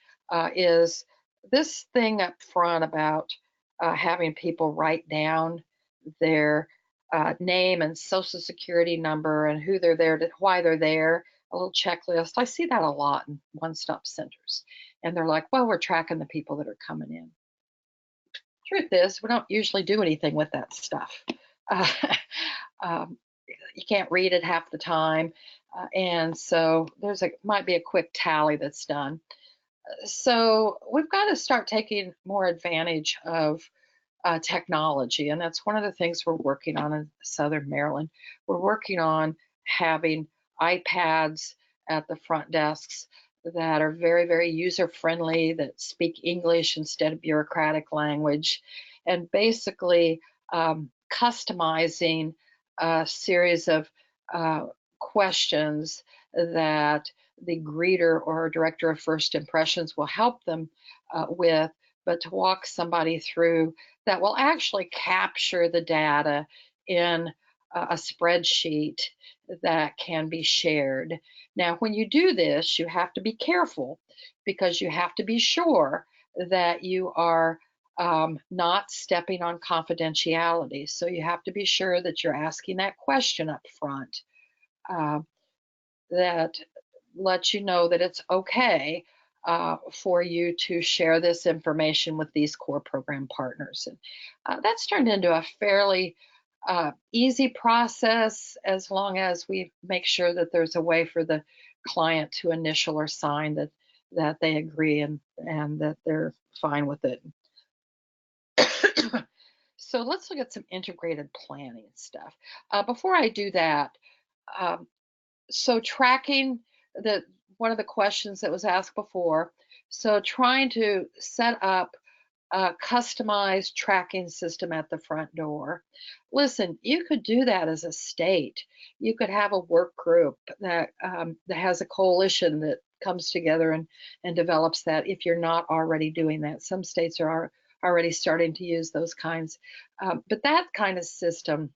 [SPEAKER 2] is this thing up front about having people write down their name and social security number and who they're there, why they're there, a little checklist. I see that a lot in one-stop centers. And they're like, well, we're tracking the people that are coming in. Truth is, we don't usually do anything with that stuff. Uh, um, you can't read it half the time. And so might be a quick tally that's done. So we've got to start taking more advantage of technology, and that's one of the things we're working on in Southern Maryland. We're working on having iPads at the front desks that are very, very user friendly, that speak English instead of bureaucratic language, and basically customizing a series of questions that the greeter or director of first impressions will help them with, but to walk somebody through that will actually capture the data in a spreadsheet that can be shared. Now, when you do this, you have to be careful because you have to be sure that you are not stepping on confidentiality. So you have to be sure that you're asking that question up front that lets you know that it's okay for you to share this information with these core program partners. And that's turned into a fairly easy process as long as we make sure that there's a way for the client to initial or sign that they agree and that they're fine with it. So let's look at some integrated planning stuff. Before I do that, um, so tracking one of the questions that was asked before, so trying to set up a customized tracking system at the front door. Listen, you could do that as a state. You could have a work group that has a coalition that comes together and develops that if you're not already doing that. Some states are already starting to use those kinds. But that kind of system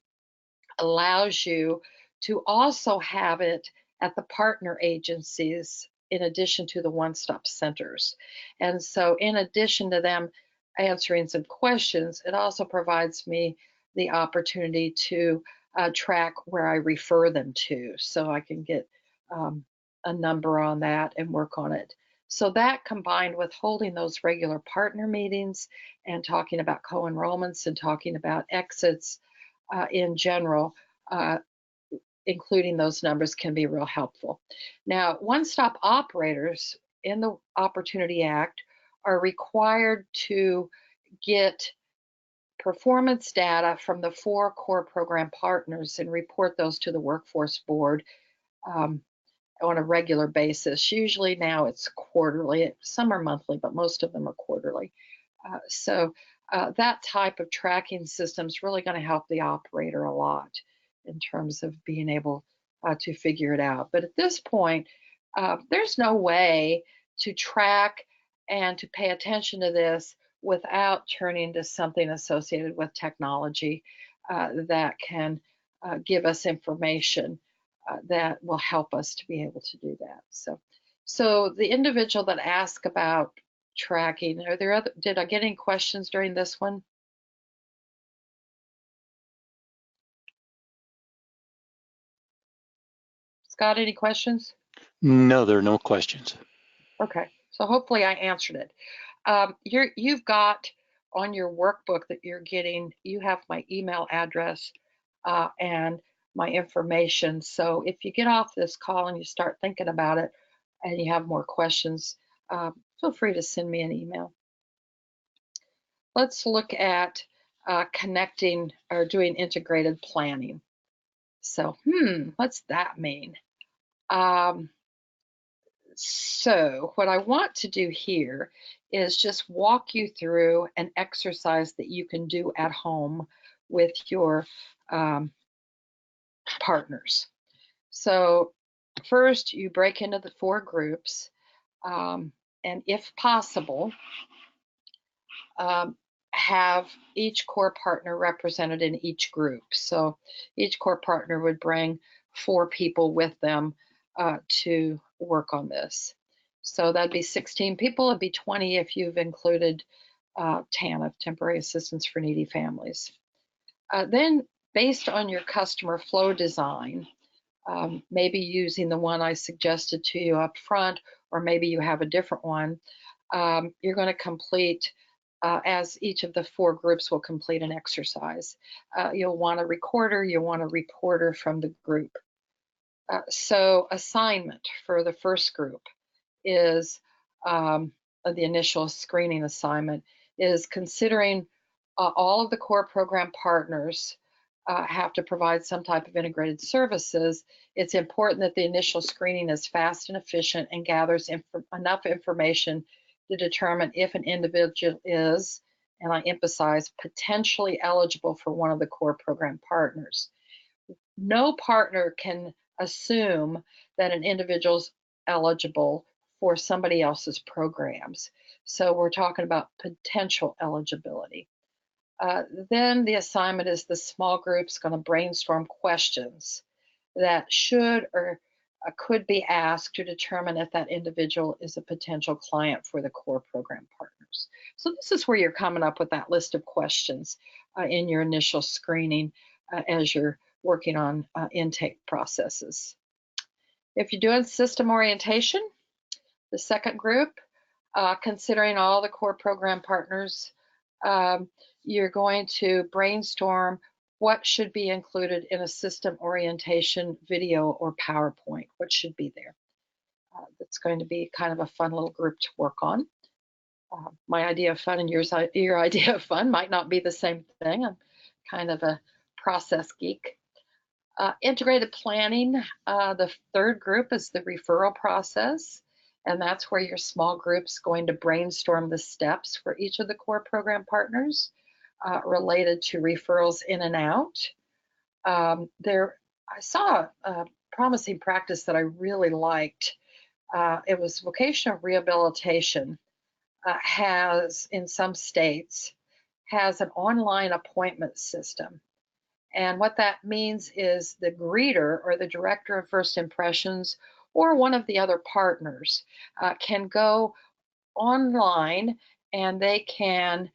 [SPEAKER 2] allows you to also have it at the partner agencies in addition to the one-stop centers. And so in addition to them answering some questions, it also provides me the opportunity to track where I refer them to, so I can get a number on that and work on it. So that combined with holding those regular partner meetings and talking about co-enrollments and talking about exits in general, uh, including those numbers can be real helpful. Now, one-stop operators in the Opportunity Act are required to get performance data from the 4 core program partners and report those to the Workforce Board on a regular basis. Usually now it's quarterly. Some are monthly, but most of them are quarterly. So that type of tracking system is really going to help the operator a lot in terms of being able to figure it out. But at this point, there's no way to track and to pay attention to this without turning to something associated with technology that can give us information that will help us to be able to do that. So the individual that asked about tracking, are there other, did I get any questions during this one? Scott, any questions?
[SPEAKER 1] No, there are no questions.
[SPEAKER 2] Okay, so hopefully I answered it. You've got on your workbook that you're getting, you have my email address and my information. So if you get off this call and you start thinking about it and you have more questions, feel free to send me an email. Let's look at connecting or doing integrated planning. So, what's that mean? So what I want to do here is just walk you through an exercise that you can do at home with your partners. So first you break into the 4 groups, and if possible, have each core partner represented in each group. So each core partner would bring 4 people with them to work on this. So that'd be 16 people. It'd be 20 if you've included TANF, Temporary Assistance for Needy Families. Then, based on your customer flow design, maybe using the one I suggested to you up front, or maybe you have a different one, you're going to complete, as each of the 4 groups will complete an exercise. You'll want a recorder, you'll want a reporter from the group. So assignment for the first group is the initial screening assignment is considering all of the core program partners have to provide some type of integrated services. It's important that the initial screening is fast and efficient and gathers enough information to determine if an individual is, and I emphasize, potentially eligible for one of the core program partners. No partner can assume that an individual's eligible for somebody else's programs. So we're talking about potential eligibility. Then the assignment is the small group's going to brainstorm questions that should or could be asked to determine if that individual is a potential client for the core program partners. So this is where you're coming up with that list of questions in your initial screening as you're working on intake processes. If you're doing system orientation, the second group, considering all the core program partners, you're going to brainstorm what should be included in a system orientation video or PowerPoint. What should be there? That's going to be kind of a fun little group to work on. My idea of fun and your idea of fun might not be the same thing. I'm kind of a process geek. Integrated planning, the third group is the referral process, and that's where your small group's going to brainstorm the steps for each of the core program partners related to referrals in and out. I saw a promising practice that I really liked. It was vocational rehabilitation has, in some states, has an online appointment system. And what that means is the greeter or the director of first impressions or one of the other partners can go online and they can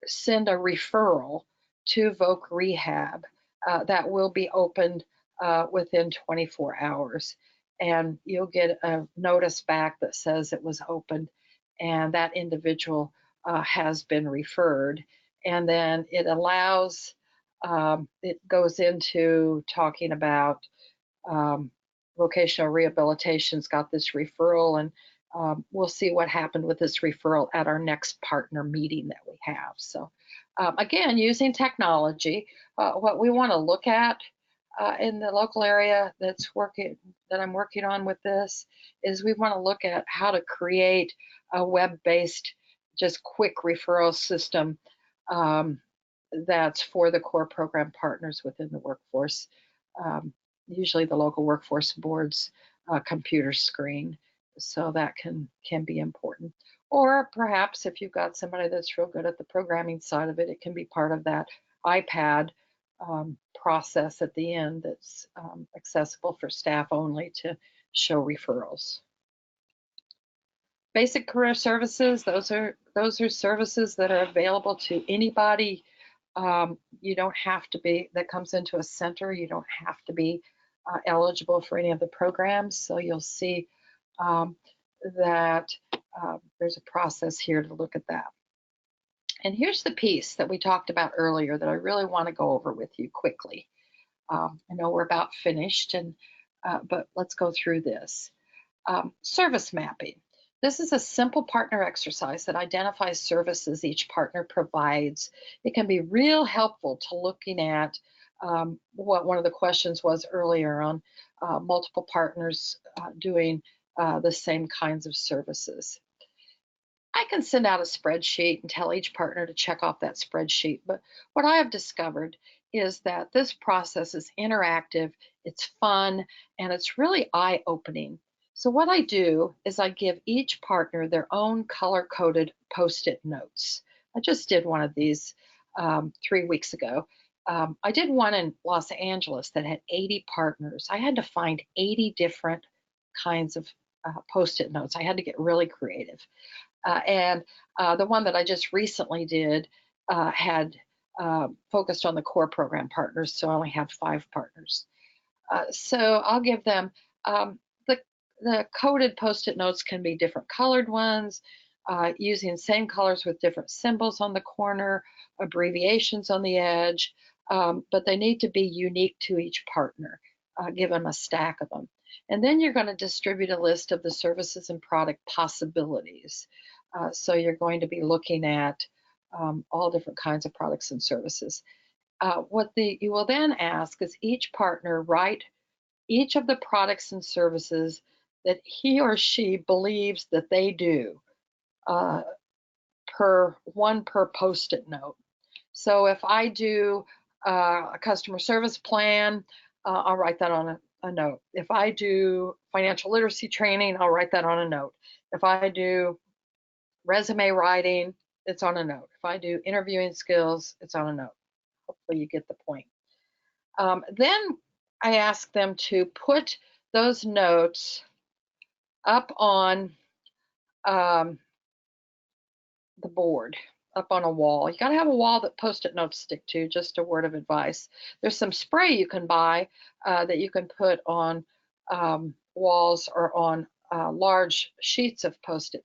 [SPEAKER 2] send a referral to Voc Rehab that will be opened within 24 hours. And you'll get a notice back that says it was opened and that individual has been referred. And then it allows, it goes into talking about vocational rehabilitation's got this referral, and we'll see what happened with this referral at our next partner meeting that we have. So again, using technology, what we want to look at in the local area that I'm working on with this is we want to look at how to create a web-based, just quick referral system that's for the core program partners within the workforce. Usually the local workforce board's computer screen So that can be important. Or perhaps if you've got somebody that's real good at the programming side of it, it can be part of that iPad process at the end that's accessible for staff only to show referrals. Basic career services, those are services that are available to anybody. You don't have to be, that comes into a center, you don't have to be eligible for any of the programs. So you'll see that there's a process here to look at that. And here's the piece that we talked about earlier that I really want to go over with you quickly. I know we're about finished, but let's go through this. Service mapping. This is a simple partner exercise that identifies services each partner provides. It can be real helpful to looking at what one of the questions was earlier on multiple partners doing the same kinds of services. I can send out a spreadsheet and tell each partner to check off that spreadsheet, but what I have discovered is that this process is interactive, it's fun, and it's really eye-opening. So what I do is I give each partner their own color-coded Post-it notes. I just did one of these 3 weeks ago. I did one in Los Angeles that had 80 partners. I had to find 80 different kinds of Post-it notes. I had to get really creative. And the one that I just recently did had focused on the core program partners, so I only have 5 partners. So I'll give them the coded Post-it notes can be different colored ones, using same colors with different symbols on the corner, abbreviations on the edge, but they need to be unique to each partner. Give them a stack of them. And then you're going to distribute a list of the services and product possibilities. So you're going to be looking at all different kinds of products and services. You will then ask is each partner write each of the products and services that he or she believes that they do per Post-it note. So if I do a customer service plan, I'll write that on a note. If I do financial literacy training, I'll write that on a note. If I do resume writing, it's on a note. If I do interviewing skills, it's on a note. Hopefully you get the point. Then I ask them to put those notes up on the board, up on a wall. You got to have a wall that Post-it notes stick to, just a word of advice. There's some spray you can buy that you can put on walls or on large sheets of Post-it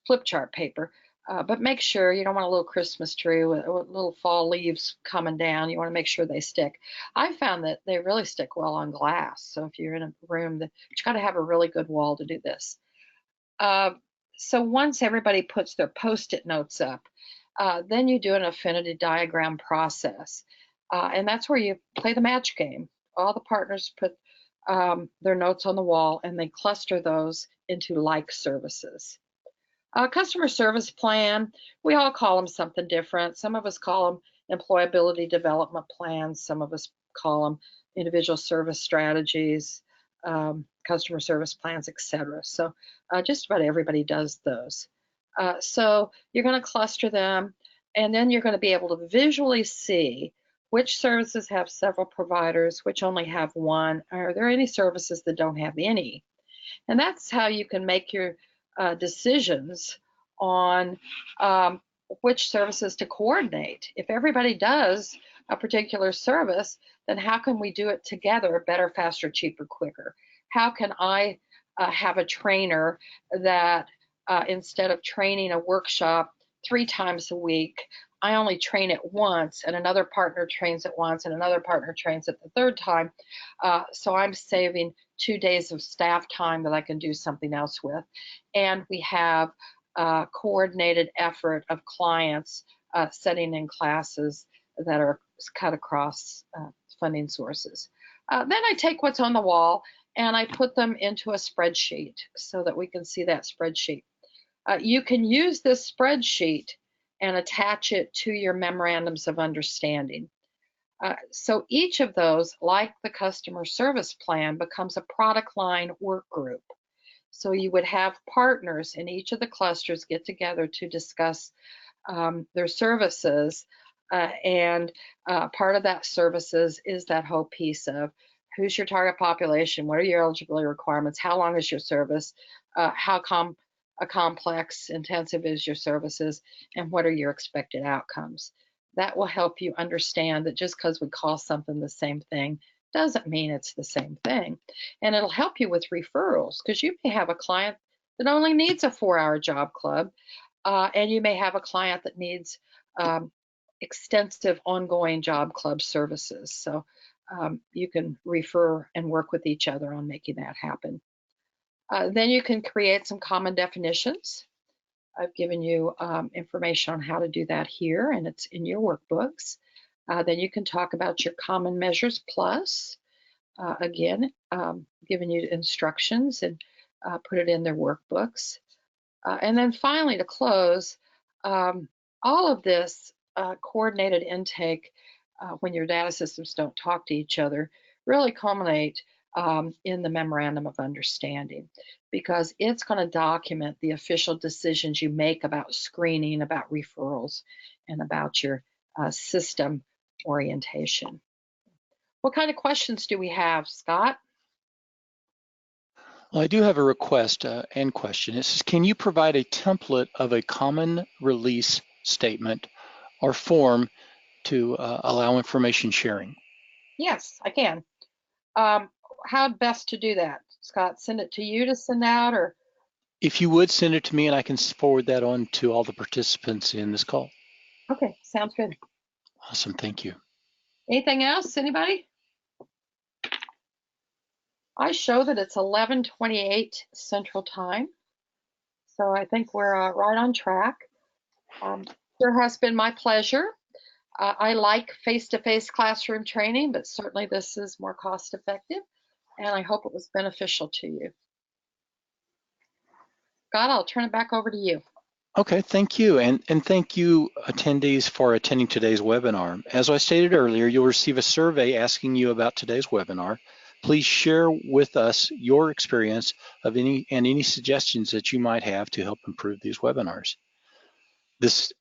[SPEAKER 2] flip chart paper. But make sure you don't want a little Christmas tree with little fall leaves coming down. You want to make sure they stick. I found that they really stick well on glass. So if you're in a room, but you got to have a really good wall to do this. So once everybody puts their Post-it notes up, then you do an affinity diagram process. And that's where you play the match game. All the partners put their notes on the wall and they cluster those into like services. Customer service plan, we all call them something different. Some of us call them employability development plans. Some of us call them individual service strategies, customer service plans, etc. So just about everybody does those. So you're going to cluster them, and then you're going to be able to visually see which services have several providers, which only have one. Are there any services that don't have any? And that's how you can make your decisions on which services to coordinate. If everybody does a particular service, then how can we do it together better, faster, cheaper, quicker? How can I have a trainer that instead of training a workshop 3 times a week, I only train it once, and another partner trains it once, and another partner trains it the 3rd time. So I'm saving 2 days of staff time that I can do something else with. And we have coordinated effort of clients setting in classes that are cut across funding sources. Then I take what's on the wall and I put them into a spreadsheet so that we can see that spreadsheet. You can use this spreadsheet and attach it to your memorandums of understanding. So each of those, like the customer service plan, becomes a product line work group. So you would have partners in each of the clusters get together to discuss their services. And part of that services is that whole piece of who's your target population, what are your eligibility requirements, how long is your service, how complex, intensive is your services, and what are your expected outcomes. That will help you understand that just because we call something the same thing doesn't mean it's the same thing. And it'll help you with referrals, because you may have a client that only needs a 4-hour job club, and you may have a client that needs extensive ongoing job club services. So you can refer and work with each other on making that happen. Then you can create some common definitions. I've given you information on how to do that here, and it's in your workbooks. Then you can talk about your common measures plus, again, giving you instructions and put it in their workbooks. And then finally, to close, all of this coordinated intake when your data systems don't talk to each other really culminate in the memorandum of understanding, because it's going to document the official decisions you make about screening, about referrals, and about your system orientation. What kind of questions do we have, Scott?
[SPEAKER 1] Well, I do have a request and question. It says, can you provide a template of a common release statement or form to allow information sharing?
[SPEAKER 2] Yes, I can. How best to do that, Scott? Send it to you to send out, or?
[SPEAKER 1] If you would send it to me and I can forward that on to all the participants in this call.
[SPEAKER 2] Okay, sounds good.
[SPEAKER 1] Awesome, thank you.
[SPEAKER 2] Anything else, anybody? I show that it's 11:28 Central Time, so I think we're right on track. Sure has been my pleasure. I like face-to-face classroom training, but certainly this is more cost-effective, and I hope it was beneficial to you. Scott, I'll turn it back over to you.
[SPEAKER 1] Okay, thank you. And thank you, attendees, for attending today's webinar. As I stated earlier, you'll receive a survey asking you about today's webinar. Please share with us your experience of any suggestions that you might have to help improve these webinars. This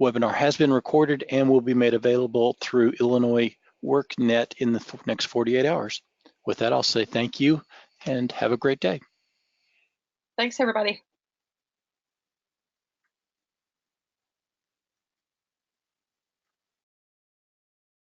[SPEAKER 1] webinar has been recorded and will be made available through Illinois WorkNet in the next 48 hours. With that, I'll say thank you and have a great day.
[SPEAKER 2] Thanks, everybody.